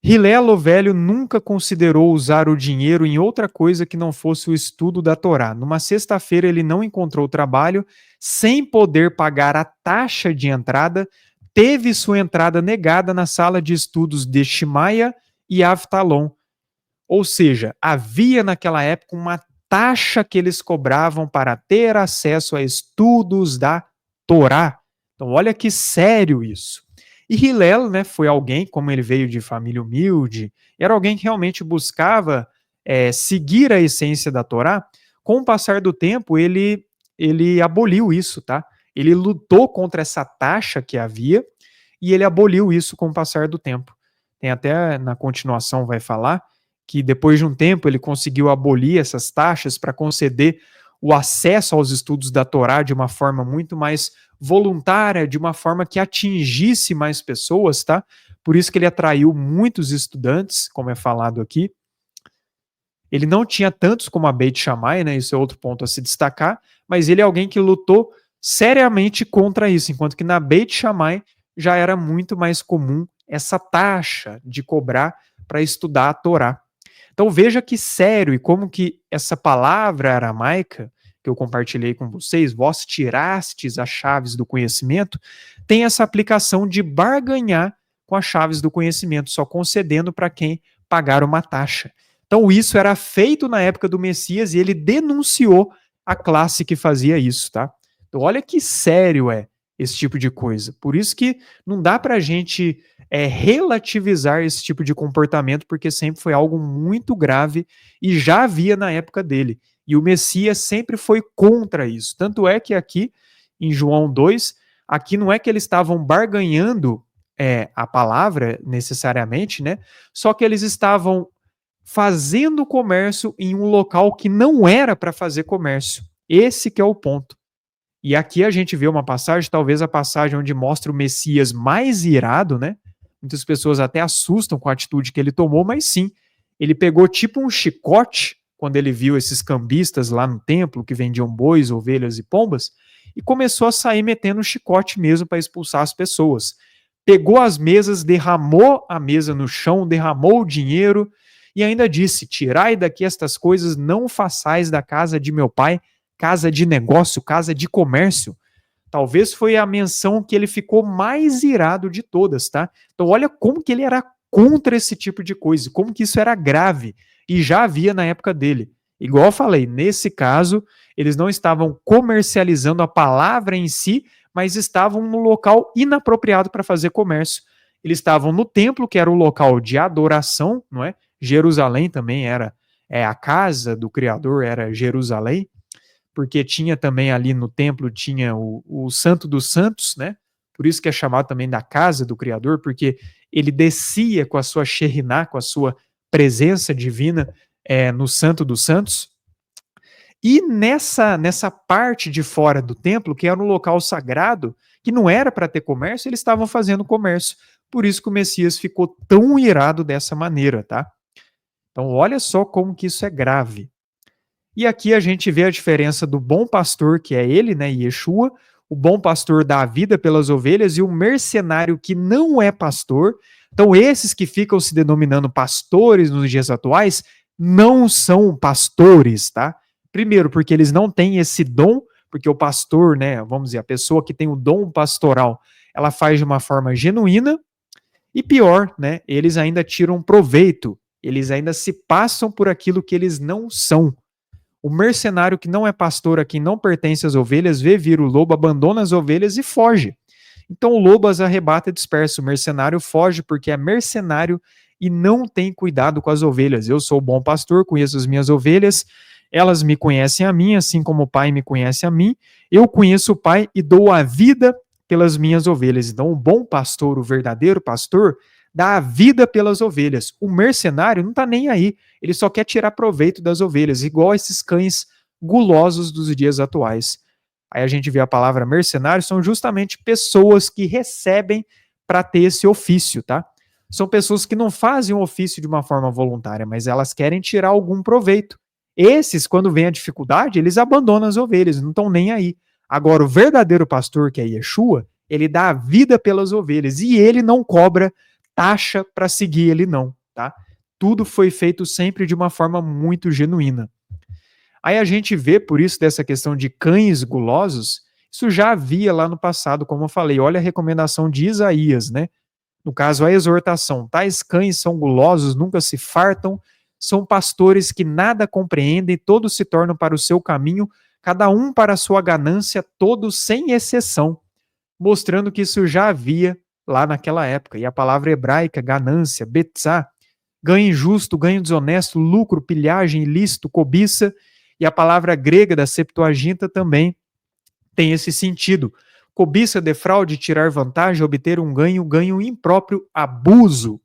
Hilelo Velho nunca considerou usar o dinheiro em outra coisa que não fosse o estudo da Torá. Numa sexta-feira ele não encontrou trabalho, sem poder pagar a taxa de entrada, teve sua entrada negada na sala de estudos de Shimaia e Avtalon. Ou seja, havia naquela época uma taxa que eles cobravam para ter acesso a estudos da Torá. Então, olha que sério isso. E Hillel, né, foi alguém, como ele veio de família humilde, era alguém que realmente buscava seguir a essência da Torá. Com o passar do tempo, ele aboliu isso, tá? Ele lutou contra essa taxa que havia e ele aboliu isso com o passar do tempo. Tem até na continuação vai falar que depois de um tempo ele conseguiu abolir essas taxas para conceder o acesso aos estudos da Torá de uma forma muito mais voluntária, de uma forma que atingisse mais pessoas, tá? Por isso que ele atraiu muitos estudantes, como é falado aqui. Ele não tinha tantos como a Beit Shammai, né? Isso é outro ponto a se destacar, mas ele é alguém que lutou seriamente contra isso, enquanto que na Beit Shammai já era muito mais comum essa taxa de cobrar para estudar a Torá. Então veja que sério e como que essa palavra aramaica que eu compartilhei com vocês, vós tirastes as chaves do conhecimento, tem essa aplicação de barganhar com as chaves do conhecimento, só concedendo para quem pagar uma taxa. Então isso era feito na época do Messias e ele denunciou a classe que fazia isso, tá? Então olha que sério é esse tipo de coisa. Por isso que não dá para a gente relativizar esse tipo de comportamento, porque sempre foi algo muito grave e já havia na época dele. E o Messias sempre foi contra isso. Tanto é que aqui, em João 2, aqui não é que eles estavam barganhando a palavra necessariamente, né? Só que eles estavam fazendo comércio em um local que não era para fazer comércio. Esse que é o ponto. E aqui a gente vê uma passagem, talvez a passagem onde mostra o Messias mais irado, né? Muitas pessoas até assustam com a atitude que ele tomou, mas sim, ele pegou tipo um chicote, quando ele viu esses cambistas lá no templo que vendiam bois, ovelhas e pombas, e começou a sair metendo chicote mesmo para expulsar as pessoas. Pegou as mesas, derramou a mesa no chão, derramou o dinheiro e ainda disse: Tirai daqui estas coisas, não façais da casa de meu pai casa de negócio, casa de comércio. Talvez foi a menção que ele ficou mais irado de todas, tá? Então olha como que ele era contra esse tipo de coisa, como que isso era grave e já havia na época dele. Igual eu falei, nesse caso, eles não estavam comercializando a palavra em si, mas estavam no local inapropriado para fazer comércio. Eles estavam no templo, que era o local de adoração, não é? Jerusalém também era a casa do Criador, era Jerusalém, porque tinha também ali no templo, tinha o Santo dos Santos, né? Por isso que é chamado também da casa do Criador, porque ele descia com a sua Sheriná, com a sua presença divina no Santo dos Santos. E nessa parte de fora do templo, que era um local sagrado, que não era para ter comércio, eles estavam fazendo comércio. Por isso que o Messias ficou tão irado dessa maneira, tá? Então olha só como que isso é grave. E aqui a gente vê a diferença do bom pastor, que é ele, né, Yeshua, o bom pastor dá a vida pelas ovelhas, e o mercenário que não é pastor. Então, esses que ficam se denominando pastores nos dias atuais, não são pastores, tá? Primeiro, porque eles não têm esse dom, porque o pastor, né, vamos dizer, a pessoa que tem o dom pastoral, ela faz de uma forma genuína, e pior, né, eles ainda tiram proveito, eles ainda se passam por aquilo que eles não são. O mercenário que não é pastor, a quem não pertence às ovelhas, vê vir o lobo, abandona as ovelhas e foge. Então o lobo as arrebata e dispersa. O mercenário foge porque é mercenário e não tem cuidado com as ovelhas. Eu sou o bom pastor, conheço as minhas ovelhas, elas me conhecem a mim, assim como o Pai me conhece a mim. Eu conheço o Pai e dou a vida pelas minhas ovelhas. Então o bom pastor, o verdadeiro pastor, dá a vida pelas ovelhas. O mercenário não está nem aí, ele só quer tirar proveito das ovelhas, igual esses cães gulosos dos dias atuais. Aí a gente vê a palavra mercenário, são justamente pessoas que recebem para ter esse ofício, tá? São pessoas que não fazem o ofício de uma forma voluntária, mas elas querem tirar algum proveito. Esses, quando vem a dificuldade, eles abandonam as ovelhas, não estão nem aí. Agora, o verdadeiro pastor, que é Yeshua, ele dá a vida pelas ovelhas e ele não cobra taxa para seguir ele, não, tá? Tudo foi feito sempre de uma forma muito genuína. Aí a gente vê, por isso, dessa questão de cães gulosos, isso já havia lá no passado, como eu falei. Olha a recomendação de Isaías, né? No caso, a exortação. Tais cães são gulosos, nunca se fartam, são pastores que nada compreendem, todos se tornam para o seu caminho, cada um para a sua ganância, todos sem exceção, mostrando que isso já havia lá naquela época. E a palavra hebraica, ganância, betzá, ganho injusto, ganho desonesto, lucro, pilhagem, ilícito, cobiça, e a palavra grega da Septuaginta também tem esse sentido. Cobiça, defraude, tirar vantagem, obter um ganho, ganho impróprio, abuso.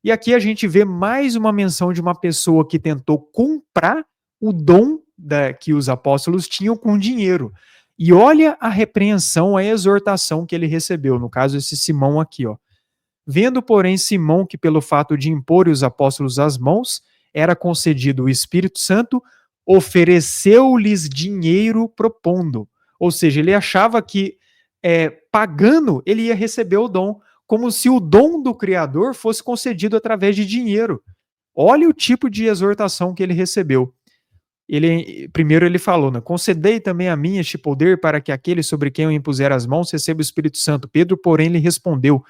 E aqui a gente vê mais uma menção de uma pessoa que tentou comprar o dom que os apóstolos tinham com dinheiro. E olha a repreensão, a exortação que ele recebeu, no caso esse Simão aqui, ó. Vendo, porém, Simão que pelo fato de impor os apóstolos as mãos, era concedido o Espírito Santo, ofereceu-lhes dinheiro propondo. Ou seja, ele achava que pagando ele ia receber o dom, como se o dom do Criador fosse concedido através de dinheiro. Olha o tipo de exortação que ele recebeu. Primeiro ele falou, né, concedei também a mim este poder para que aquele sobre quem eu impuser as mãos receba o Espírito Santo. Pedro, porém, lhe respondeu,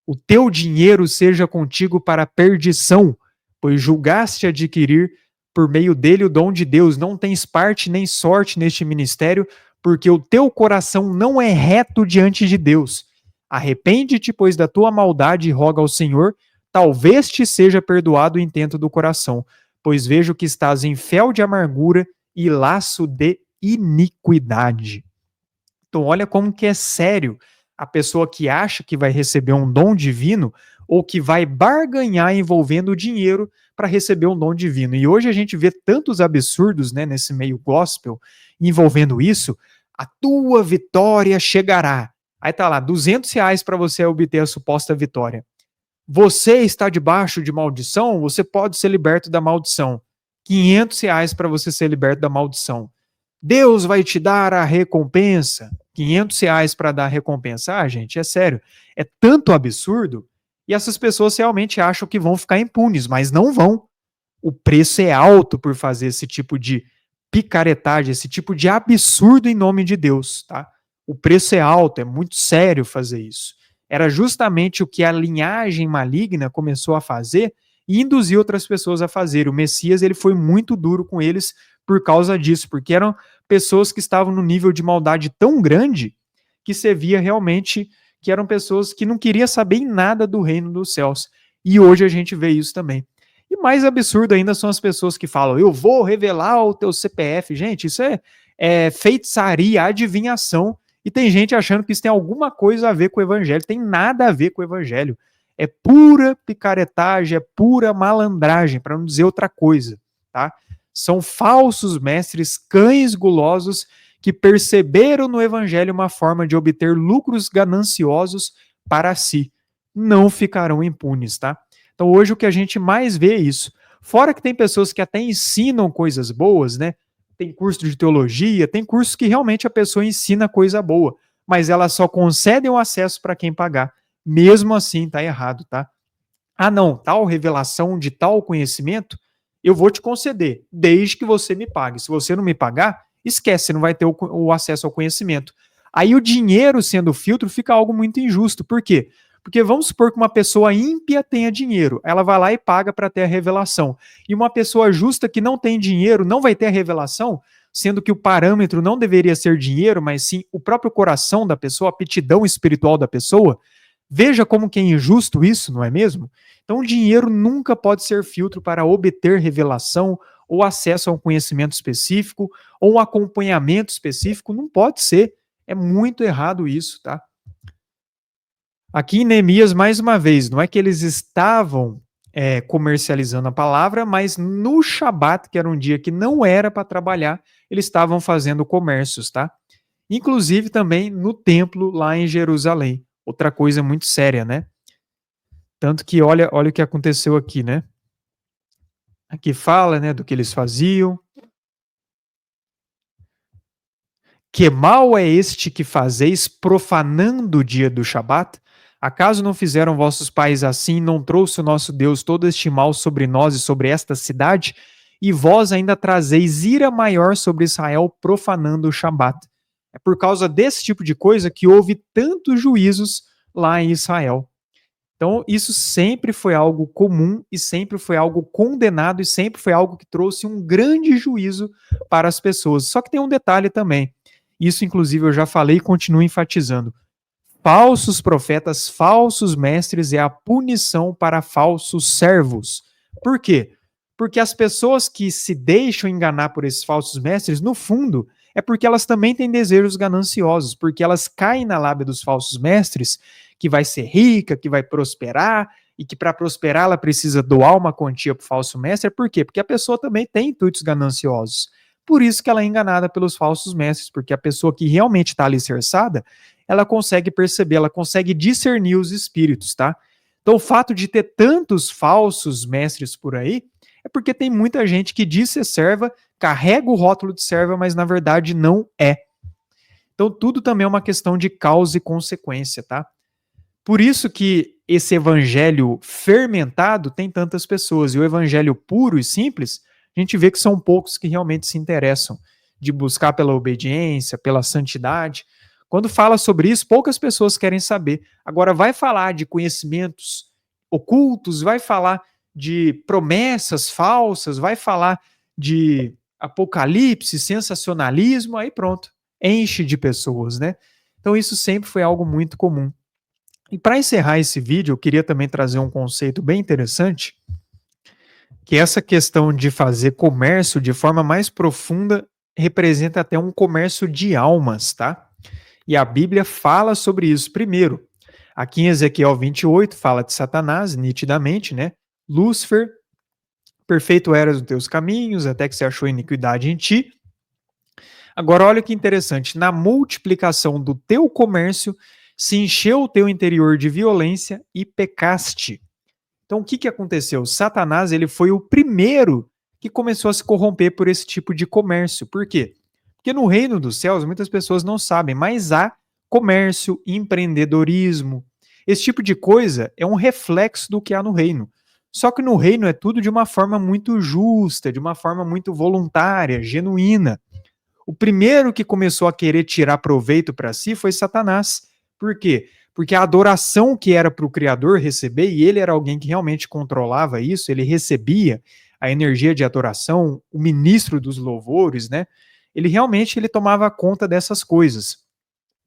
o teu dinheiro seja contigo para a perdição, pois julgaste adquirir por meio dele o dom de Deus. Não tens parte nem sorte neste ministério, porque o teu coração não é reto diante de Deus. Arrepende-te, pois, da tua maldade e roga ao Senhor, talvez te seja perdoado o intento do coração, pois vejo que estás em fel de amargura e laço de iniquidade. Então olha como que é sério a pessoa que acha que vai receber um dom divino ou que vai barganhar envolvendo o dinheiro para receber um dom divino. E hoje a gente vê tantos absurdos, né, nesse meio gospel envolvendo isso. A tua vitória chegará. Aí tá lá, R$ 200 para você obter a suposta vitória. Você está debaixo de maldição, você pode ser liberto da maldição. R$ 500 para você ser liberto da maldição. Deus vai te dar a recompensa. R$ 500 para dar a recompensa. Ah, gente, é sério. É tanto absurdo. E essas pessoas realmente acham que vão ficar impunes, mas não vão. O preço é alto por fazer esse tipo de picaretagem, esse tipo de absurdo em nome de Deus, tá? O preço é alto, é muito sério fazer isso. Era justamente o que a linhagem maligna começou a fazer e induziu outras pessoas a fazer. O Messias, ele foi muito duro com eles por causa disso, porque eram pessoas que estavam no nível de maldade tão grande que você via realmente que eram pessoas que não queriam saber em nada do reino dos céus. E hoje a gente vê isso também. E mais absurdo ainda são as pessoas que falam, eu vou revelar o teu CPF. Gente, isso é feitiçaria, adivinhação. E tem gente achando que isso tem alguma coisa a ver com o evangelho. Tem nada a ver com o evangelho. É pura picaretagem, é pura malandragem, para não dizer outra coisa, tá? São falsos mestres, cães gulosos, que perceberam no evangelho uma forma de obter lucros gananciosos para si. Não ficarão impunes, tá? Então hoje o que a gente mais vê é isso. Fora que tem pessoas que até ensinam coisas boas, né? Tem curso de teologia, tem cursos que realmente a pessoa ensina coisa boa, mas elas só concedem o acesso para quem pagar. Mesmo assim, tá errado, tá? Ah, não, tal revelação de tal conhecimento, eu vou te conceder, desde que você me pague. Se você não me pagar, esquece, você não vai ter o acesso ao conhecimento. Aí o dinheiro sendo filtro fica algo muito injusto. Por quê? Porque vamos supor que uma pessoa ímpia tenha dinheiro, ela vai lá e paga para ter a revelação. E uma pessoa justa que não tem dinheiro não vai ter a revelação, sendo que o parâmetro não deveria ser dinheiro, mas sim o próprio coração da pessoa, a aptidão espiritual da pessoa. Veja como que é injusto isso, não é mesmo? Então, o dinheiro nunca pode ser filtro para obter revelação ou acesso a um conhecimento específico ou um acompanhamento específico. Não pode ser. É muito errado isso, tá? Aqui em Neemias, mais uma vez, não é que eles estavam comercializando a palavra, mas no Shabat, que era um dia que não era para trabalhar, eles estavam fazendo comércios, tá? Inclusive também no templo lá em Jerusalém. Outra coisa muito séria, né? Tanto que olha o que aconteceu aqui, né? Aqui fala, né, do que eles faziam. Que mal é este que fazeis profanando o dia do Shabat? Acaso não fizeram vossos pais assim, não trouxe o nosso Deus todo este mal sobre nós e sobre esta cidade? E vós ainda trazeis ira maior sobre Israel profanando o Shabat. É por causa desse tipo de coisa que houve tantos juízos lá em Israel. Então, isso sempre foi algo comum e sempre foi algo condenado e sempre foi algo que trouxe um grande juízo para as pessoas. Só que tem um detalhe também. Isso, inclusive, eu já falei e continuo enfatizando. Falsos profetas, falsos mestres é a punição para falsos servos. Por quê? Porque as pessoas que se deixam enganar por esses falsos mestres, no fundo, é porque elas também têm desejos gananciosos, porque elas caem na lábia dos falsos mestres, que vai ser rica, que vai prosperar, e que para prosperar ela precisa doar uma quantia para o falso mestre. Por quê? Porque a pessoa também tem intuitos gananciosos. Por isso que ela é enganada pelos falsos mestres, porque a pessoa que realmente está alicerçada, ela consegue perceber, ela consegue discernir os espíritos, tá? Então, o fato de ter tantos falsos mestres por aí é porque tem muita gente que diz ser serva, carrega o rótulo de serva, mas na verdade não é. Então, tudo também é uma questão de causa e consequência, tá? Por isso que esse evangelho fermentado tem tantas pessoas, e o evangelho puro e simples, a gente vê que são poucos que realmente se interessam de buscar pela obediência, pela santidade. Quando fala sobre isso, poucas pessoas querem saber. Agora, vai falar de conhecimentos ocultos, vai falar de promessas falsas, vai falar de apocalipse, sensacionalismo, aí pronto, enche de pessoas, né? Então, isso sempre foi algo muito comum. E para encerrar esse vídeo, eu queria também trazer um conceito bem interessante, que essa questão de fazer comércio de forma mais profunda representa até um comércio de almas, tá? E a Bíblia fala sobre isso. Primeiro, aqui em Ezequiel 28 fala de Satanás, nitidamente, né? Lúcifer, perfeito eras os teus caminhos, até que se achou iniquidade em ti. Agora, olha que interessante, na multiplicação do teu comércio, se encheu o teu interior de violência e pecaste. Então, o que aconteceu? Satanás, ele foi o primeiro que começou a se corromper por esse tipo de comércio. Por quê? Porque no reino dos céus, muitas pessoas não sabem, mas há comércio, empreendedorismo. Esse tipo de coisa é um reflexo do que há no reino. Só que no reino é tudo de uma forma muito justa, de uma forma muito voluntária, genuína. O primeiro que começou a querer tirar proveito para si foi Satanás. Por quê? Porque a adoração que era para o Criador receber, e ele era alguém que realmente controlava isso, ele recebia a energia de adoração, o ministro dos louvores, né? Ele tomava conta dessas coisas.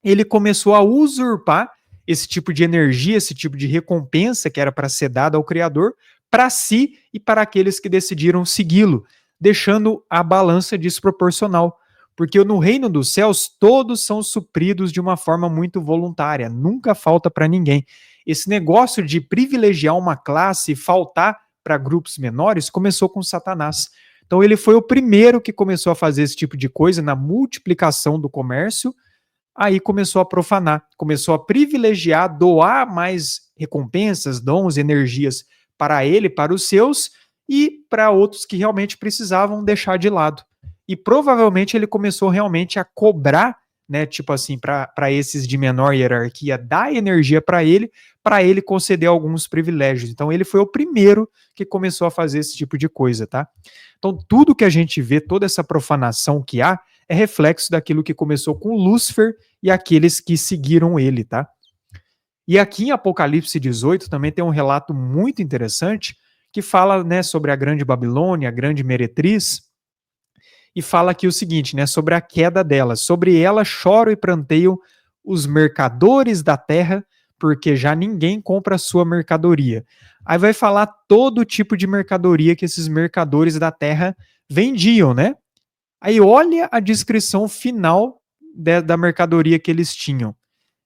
Ele começou a usurpar esse tipo de energia, esse tipo de recompensa que era para ser dada ao Criador, para si e para aqueles que decidiram segui-lo, deixando a balança desproporcional. Porque no reino dos céus, todos são supridos de uma forma muito voluntária, nunca falta para ninguém. Esse negócio de privilegiar uma classe e faltar para grupos menores começou com Satanás. Então ele foi o primeiro que começou a fazer esse tipo de coisa na multiplicação do comércio. Aí começou a profanar, começou a privilegiar, doar mais recompensas, dons, energias para ele, para os seus e para outros que realmente precisavam deixar de lado. E provavelmente ele começou realmente a cobrar, né, tipo assim, para esses de menor hierarquia, dar energia para ele conceder alguns privilégios. Então ele foi o primeiro que começou a fazer esse tipo de coisa, tá? Então tudo que a gente vê, toda essa profanação que há, é reflexo daquilo que começou com Lúcifer e aqueles que seguiram ele, tá? E aqui em Apocalipse 18 também tem um relato muito interessante que fala, né, sobre a grande Babilônia, a grande meretriz, e fala aqui o seguinte, né, sobre a queda dela. Sobre ela choram e pranteiam os mercadores da terra, porque já ninguém compra a sua mercadoria. Aí vai falar todo tipo de mercadoria que esses mercadores da terra vendiam, né? Aí olha a descrição final da mercadoria que eles tinham: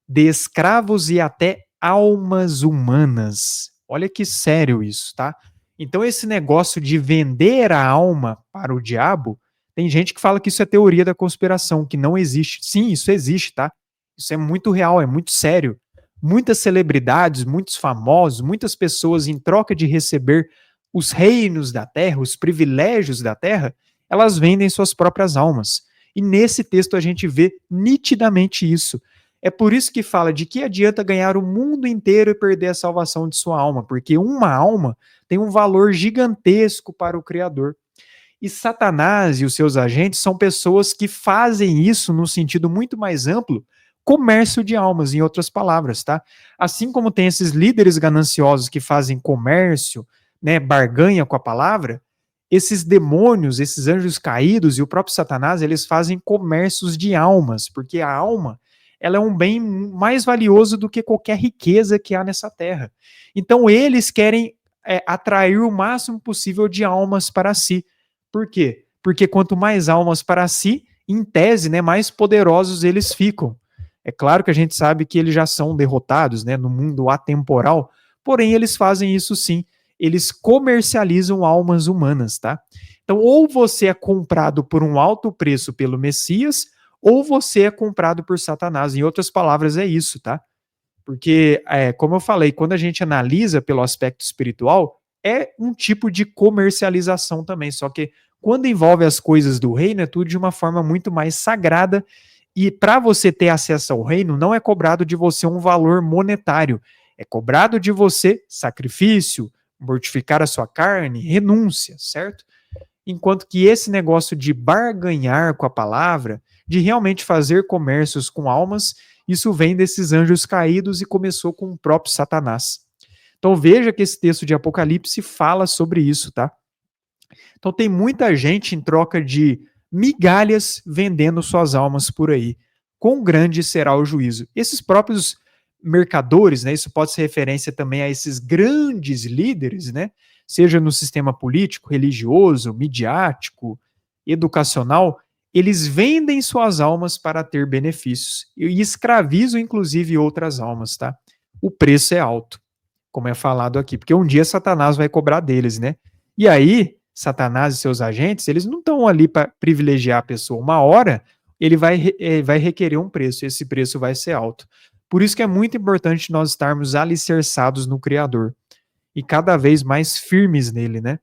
de escravos e até almas humanas. Olha que sério isso, tá? Então esse negócio de vender a alma para o diabo, tem gente que fala que isso é teoria da conspiração, que não existe. Sim, isso existe, tá? Isso é muito real, é muito sério. Muitas celebridades, muitos famosos, muitas pessoas em troca de receber os reinos da terra, os privilégios da terra, elas vendem suas próprias almas. E nesse texto a gente vê nitidamente isso. É por isso que fala de que adianta ganhar o mundo inteiro e perder a salvação de sua alma, porque uma alma tem um valor gigantesco para o Criador. E Satanás e os seus agentes são pessoas que fazem isso no sentido muito mais amplo, comércio de almas, em outras palavras, tá? Assim como tem esses líderes gananciosos que fazem comércio, né, barganha com a palavra, esses demônios, esses anjos caídos e o próprio Satanás, eles fazem comércios de almas, porque a alma, ela é um bem mais valioso do que qualquer riqueza que há nessa terra. Então eles querem atrair o máximo possível de almas para si. Por quê? Porque quanto mais almas para si, em tese, né, mais poderosos eles ficam. É claro que a gente sabe que eles já são derrotados, né, no mundo atemporal, porém eles fazem isso sim. Eles comercializam almas humanas, tá? Então, ou você é comprado por um alto preço pelo Messias, ou você é comprado por Satanás. Em outras palavras, é isso, tá? Porque, como eu falei, quando a gente analisa pelo aspecto espiritual, é um tipo de comercialização também, só que quando envolve as coisas do reino, é tudo de uma forma muito mais sagrada, e para você ter acesso ao reino, não é cobrado de você um valor monetário, é cobrado de você sacrifício, mortificar a sua carne, renúncia, certo? Enquanto que esse negócio de barganhar com a palavra, de realmente fazer comércios com almas, isso vem desses anjos caídos e começou com o próprio Satanás. Então veja que esse texto de Apocalipse fala sobre isso, tá? Então tem muita gente em troca de migalhas vendendo suas almas por aí. Quão grande será o juízo? Esses próprios mercadores, né? Isso pode ser referência também a esses grandes líderes, né? Seja no sistema político, religioso, midiático, educacional, eles vendem suas almas para ter benefícios e escravizam inclusive outras almas, tá? O preço é alto, como é falado aqui, porque um dia Satanás vai cobrar deles, né? E aí, Satanás e seus agentes, eles não estão ali para privilegiar a pessoa. Uma hora, ele vai requerer um preço, e esse preço vai ser alto. Por isso que é muito importante nós estarmos alicerçados no Criador e cada vez mais firmes nele, né?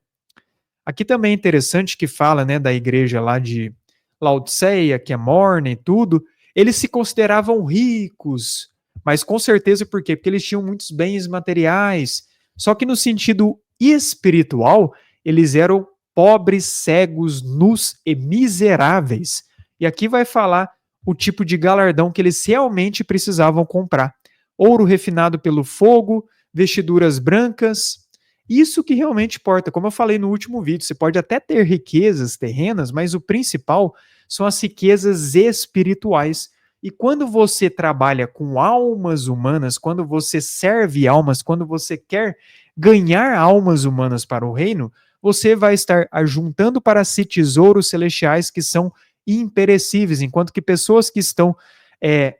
Aqui também é interessante que fala, né, da igreja lá de Laodiceia, que é morna e tudo, eles se consideravam ricos, mas com certeza por quê? Porque eles tinham muitos bens materiais, só que no sentido espiritual, eles eram pobres, cegos, nus e miseráveis. E aqui vai falar o tipo de galardão que eles realmente precisavam comprar: ouro refinado pelo fogo, vestiduras brancas. Isso que realmente importa. Como eu falei no último vídeo, você pode até ter riquezas terrenas, mas o principal são as riquezas espirituais. E quando você trabalha com almas humanas, quando você serve almas, quando você quer ganhar almas humanas para o reino, você vai estar ajuntando para si tesouros celestiais que são imperecíveis, enquanto que pessoas que estão é,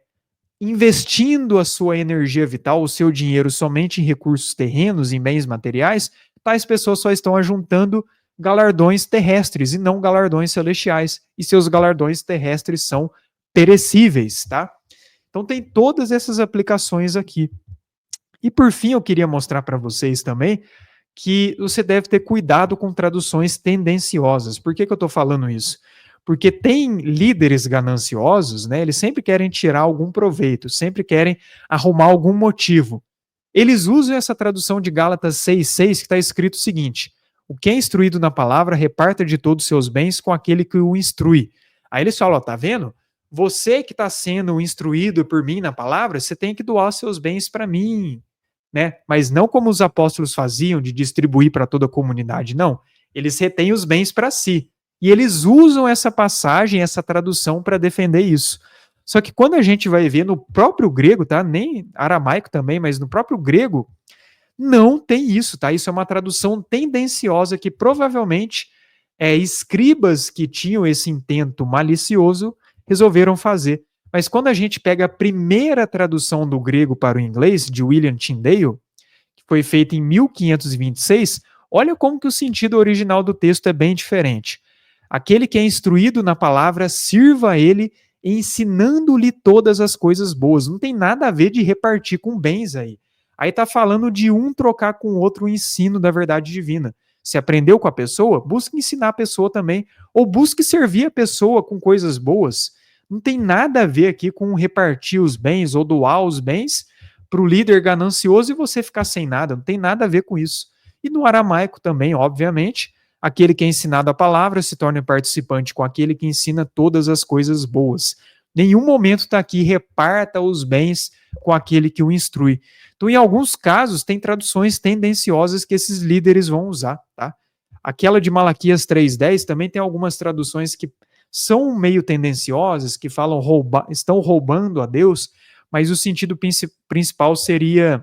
investindo a sua energia vital, o seu dinheiro somente em recursos terrenos, em bens materiais, tais pessoas só estão ajuntando galardões terrestres e não galardões celestiais. E seus galardões terrestres são perecíveis, tá? Então tem todas essas aplicações aqui. E por fim, eu queria mostrar para vocês também que você deve ter cuidado com traduções tendenciosas. Por que eu estou falando isso? Porque tem líderes gananciosos, né? Eles sempre querem tirar algum proveito, sempre querem arrumar algum motivo. Eles usam essa tradução de Gálatas 6,6, que está escrito o seguinte: o que é instruído na palavra, reparta de todos os seus bens com aquele que o instrui. Aí eles falam: ó, tá vendo? Você que está sendo instruído por mim na palavra, você tem que doar seus bens para mim, né? Mas não como os apóstolos faziam, de distribuir para toda a comunidade, não. Eles retêm os bens para si. E eles usam essa passagem, essa tradução para defender isso. Só que quando a gente vai ver no próprio grego, tá? Nem aramaico também, mas no próprio grego, não tem isso, tá? Isso é uma tradução tendenciosa que provavelmente escribas que tinham esse intento malicioso resolveram fazer. Mas quando a gente pega a primeira tradução do grego para o inglês, de William Tyndale, que foi feita em 1526, olha como que o sentido original do texto é bem diferente. Aquele que é instruído na palavra, sirva a ele, ensinando-lhe todas as coisas boas. Não tem nada a ver de repartir com bens aí. Aí está falando de um trocar com o outro o ensino da verdade divina. Se aprendeu com a pessoa, busque ensinar a pessoa também, ou busque servir a pessoa com coisas boas. Não tem nada a ver aqui com repartir os bens ou doar os bens para o líder ganancioso e você ficar sem nada. Não tem nada a ver com isso. E no aramaico também, obviamente, aquele que é ensinado a palavra se torna participante com aquele que ensina todas as coisas boas. Nenhum momento está aqui, reparta os bens com aquele que o instrui. Então, em alguns casos, tem traduções tendenciosas que esses líderes vão usar, tá? Aquela de Malaquias 3,10 também tem algumas traduções que são meio tendenciosas, que falam estão roubando a Deus, mas o sentido principal seria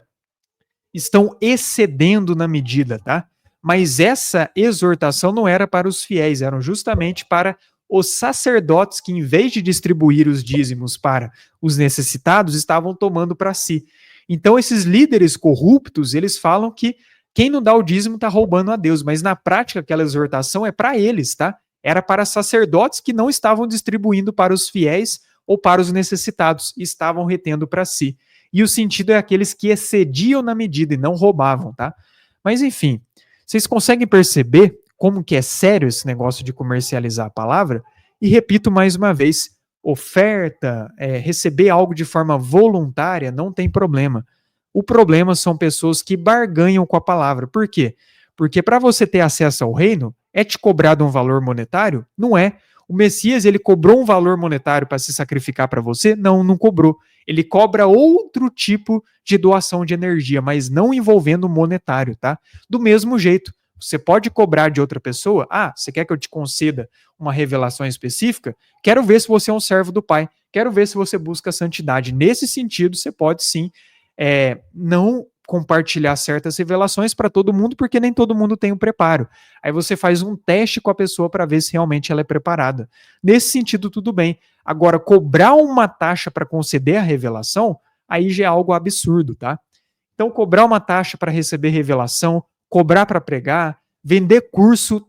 estão excedendo na medida, tá? Mas essa exortação não era para os fiéis, eram justamente para os sacerdotes que, em vez de distribuir os dízimos para os necessitados, estavam tomando para si. Então, esses líderes corruptos, eles falam que quem não dá o dízimo está roubando a Deus, mas na prática aquela exortação é para eles, tá? Era para sacerdotes que não estavam distribuindo para os fiéis ou para os necessitados, estavam retendo para si. E o sentido é aqueles que excediam na medida e não roubavam, tá? Mas enfim, vocês conseguem perceber como que é sério esse negócio de comercializar a palavra? E repito mais uma vez, oferta, receber algo de forma voluntária não tem problema. O problema são pessoas que barganham com a palavra. Por quê? Porque para você ter acesso ao reino, é te cobrado um valor monetário? Não é. O Messias, ele cobrou um valor monetário para se sacrificar para você? Não, não cobrou. Ele cobra outro tipo de doação de energia, mas não envolvendo monetário, tá? Do mesmo jeito, você pode cobrar de outra pessoa. Ah, você quer que eu te conceda uma revelação específica? Quero ver se você é um servo do Pai. Quero ver se você busca a santidade. Nesse sentido, você pode sim não compartilhar certas revelações para todo mundo, porque nem todo mundo tem o preparo. Aí você faz um teste com a pessoa para ver se realmente ela é preparada. Nesse sentido, tudo bem. Agora, cobrar uma taxa para conceder a revelação, aí já é algo absurdo, tá? Então, cobrar uma taxa para receber revelação, cobrar para pregar, vender curso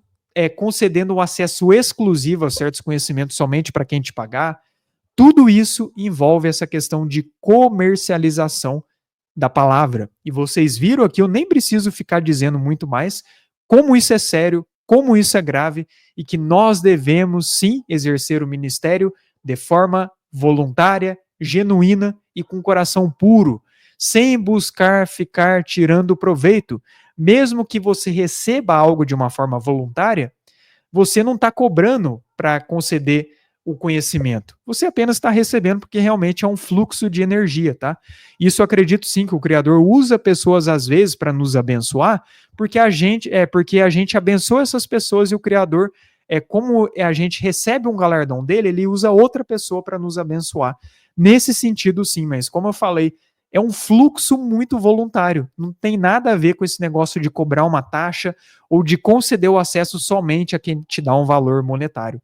concedendo um acesso exclusivo a certos conhecimentos somente para quem te pagar, tudo isso envolve essa questão de comercialização da palavra. E vocês viram aqui, eu nem preciso ficar dizendo muito mais como isso é sério, como isso é grave e que nós devemos sim exercer o ministério de forma voluntária, genuína e com coração puro, sem buscar ficar tirando proveito. Mesmo que você receba algo de uma forma voluntária, você não está cobrando para conceder o conhecimento. Você apenas está recebendo porque realmente é um fluxo de energia, tá? Isso eu acredito sim que o Criador usa pessoas às vezes para nos abençoar, porque a gente abençoa essas pessoas e o Criador como a gente recebe um galardão dele, ele usa outra pessoa para nos abençoar. Nesse sentido, sim, mas como eu falei, é um fluxo muito voluntário. Não tem nada a ver com esse negócio de cobrar uma taxa ou de conceder o acesso somente a quem te dá um valor monetário.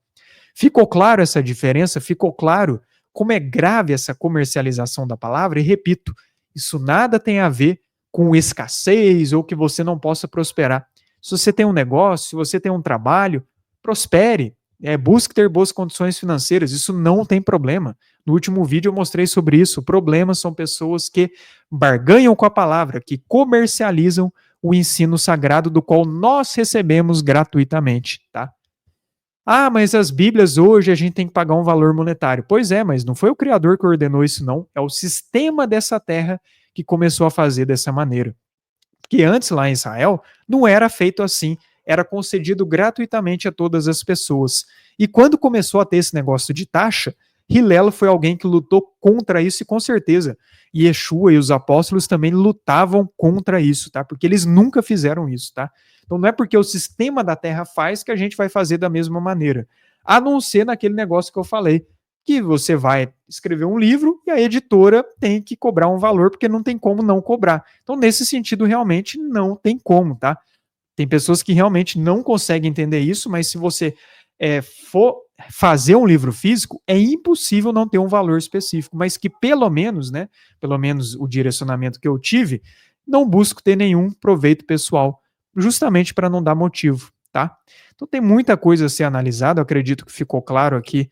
Ficou claro essa diferença? Ficou claro como é grave essa comercialização da palavra? E repito, isso nada tem a ver com escassez ou que você não possa prosperar. Se você tem um negócio, se você tem um trabalho, prospere, busque ter boas condições financeiras, isso não tem problema. No último vídeo eu mostrei sobre isso. O problema são pessoas que barganham com a palavra, que comercializam o ensino sagrado do qual nós recebemos gratuitamente, tá? Ah, mas as Bíblias hoje a gente tem que pagar um valor monetário. Pois é, mas não foi o Criador que ordenou isso, não. É o sistema dessa terra que começou a fazer dessa maneira. Porque antes, lá em Israel, não era feito assim. Era concedido gratuitamente a todas as pessoas. E quando começou a ter esse negócio de taxa, Hillel foi alguém que lutou contra isso e com certeza Yeshua e os apóstolos também lutavam contra isso, tá? Porque eles nunca fizeram isso, tá? Então não é porque o sistema da Terra faz que a gente vai fazer da mesma maneira. A não ser naquele negócio que eu falei, que você vai escrever um livro e a editora tem que cobrar um valor, porque não tem como não cobrar. Então, nesse sentido, realmente não tem como, tá? Tem pessoas que realmente não conseguem entender isso, mas se você for fazer um livro físico, é impossível não ter um valor específico, mas que pelo menos, né, pelo menos o direcionamento que eu tive, não busco ter nenhum proveito pessoal, justamente para não dar motivo, tá? Então tem muita coisa a ser analisada, eu acredito que ficou claro aqui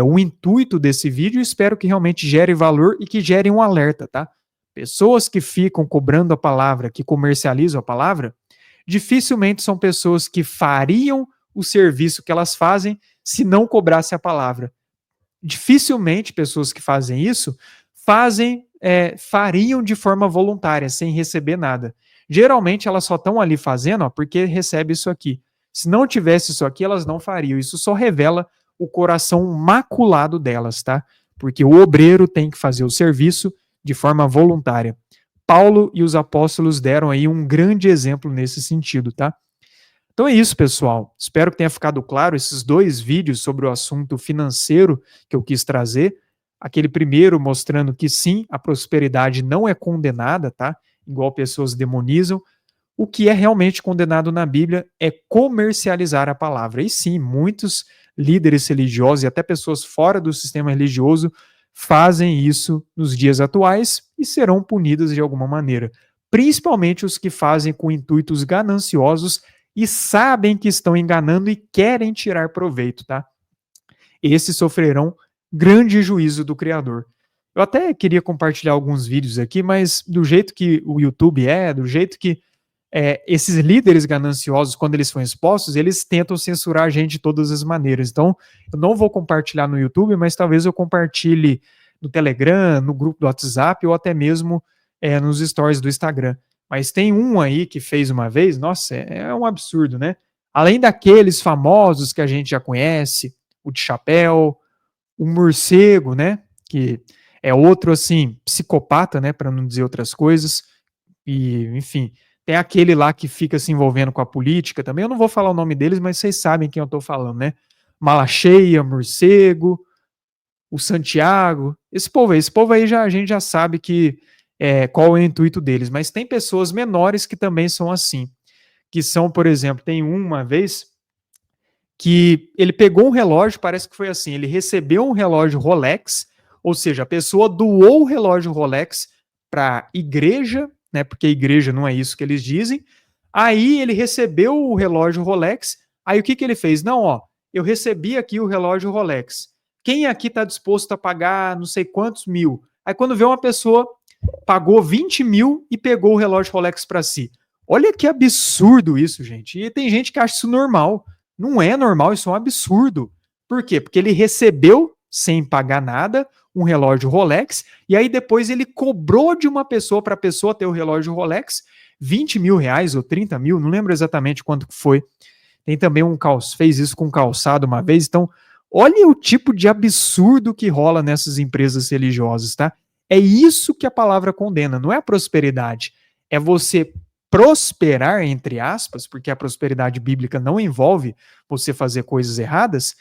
o intuito desse vídeo, espero que realmente gere valor e que gere um alerta, tá? Pessoas que ficam cobrando a palavra, que comercializam a palavra, dificilmente são pessoas que fariam o serviço que elas fazem se não cobrasse a palavra. Dificilmente pessoas que fazem isso fariam de forma voluntária, sem receber nada. Geralmente elas só estão ali fazendo porque recebe isso aqui. Se não tivesse isso aqui, elas não fariam. Isso só revela o coração maculado delas, tá? Porque o obreiro tem que fazer o serviço de forma voluntária. Paulo e os apóstolos deram aí um grande exemplo nesse sentido, tá? Então é isso, pessoal. Espero que tenha ficado claro esses dois vídeos sobre o assunto financeiro que eu quis trazer. Aquele primeiro mostrando que sim, a prosperidade não é condenada, tá? Igual pessoas demonizam. O que é realmente condenado na Bíblia é comercializar a palavra. E sim, muitos líderes religiosos e até pessoas fora do sistema religioso fazem isso nos dias atuais e serão punidas de alguma maneira. Principalmente os que fazem com intuitos gananciosos e sabem que estão enganando e querem tirar proveito, tá? Esses sofrerão grande juízo do Criador. Eu até queria compartilhar alguns vídeos aqui, mas do jeito que o YouTube do jeito que esses líderes gananciosos, quando eles são expostos, eles tentam censurar a gente de todas as maneiras. Então, eu não vou compartilhar no YouTube, mas talvez eu compartilhe no Telegram, no grupo do WhatsApp ou até mesmo nos stories do Instagram. Mas tem um aí que fez uma vez, nossa, é um absurdo, né? Além daqueles famosos que a gente já conhece, o de chapéu, o morcego, né? Que é outro, assim, psicopata, né? Para não dizer outras coisas. E, enfim, tem aquele lá que fica se envolvendo com a política também. Eu não vou falar o nome deles, mas vocês sabem quem eu tô falando, né? Malacheia, morcego, o Santiago. Esse povo aí a gente já sabe qual é o intuito deles. Mas tem pessoas menores que também são assim. Que são, por exemplo, tem uma vez que ele pegou um relógio, parece que foi assim, ele recebeu um relógio Rolex, ou seja, a pessoa doou o relógio Rolex para a igreja, né, porque a igreja não é isso que eles dizem. Aí ele recebeu o relógio Rolex, aí o que ele fez? Não, ó, eu recebi aqui o relógio Rolex. Quem aqui está disposto a pagar não sei quantos mil? Aí quando vê uma pessoa pagou 20 mil e pegou o relógio Rolex para si. Olha que absurdo isso, gente. E tem gente que acha isso normal. Não é normal, isso é um absurdo. Por quê? Porque ele recebeu, sem pagar nada, um relógio Rolex, e aí depois ele cobrou de uma pessoa para a pessoa ter o relógio Rolex 20 mil reais ou 30 mil, não lembro exatamente quanto que foi. Tem também fez isso com calçado uma vez. Então, olha o tipo de absurdo que rola nessas empresas religiosas, tá? É isso que a palavra condena, não é a prosperidade. É você prosperar, entre aspas, porque a prosperidade bíblica não envolve você fazer coisas erradas,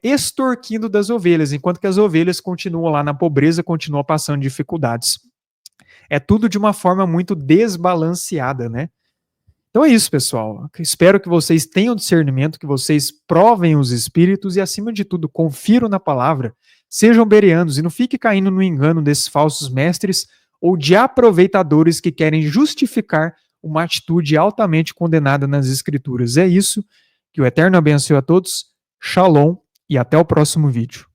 extorquindo das ovelhas, enquanto que as ovelhas continuam lá na pobreza, continuam passando dificuldades. É tudo de uma forma muito desbalanceada, né? Então é isso, pessoal. Espero que vocês tenham discernimento, que vocês provem os espíritos e, acima de tudo, confiram na palavra. Sejam bereanos e não fiquem caindo no engano desses falsos mestres ou de aproveitadores que querem justificar uma atitude altamente condenada nas Escrituras. É isso. Que o Eterno abençoe a todos. Shalom e até o próximo vídeo.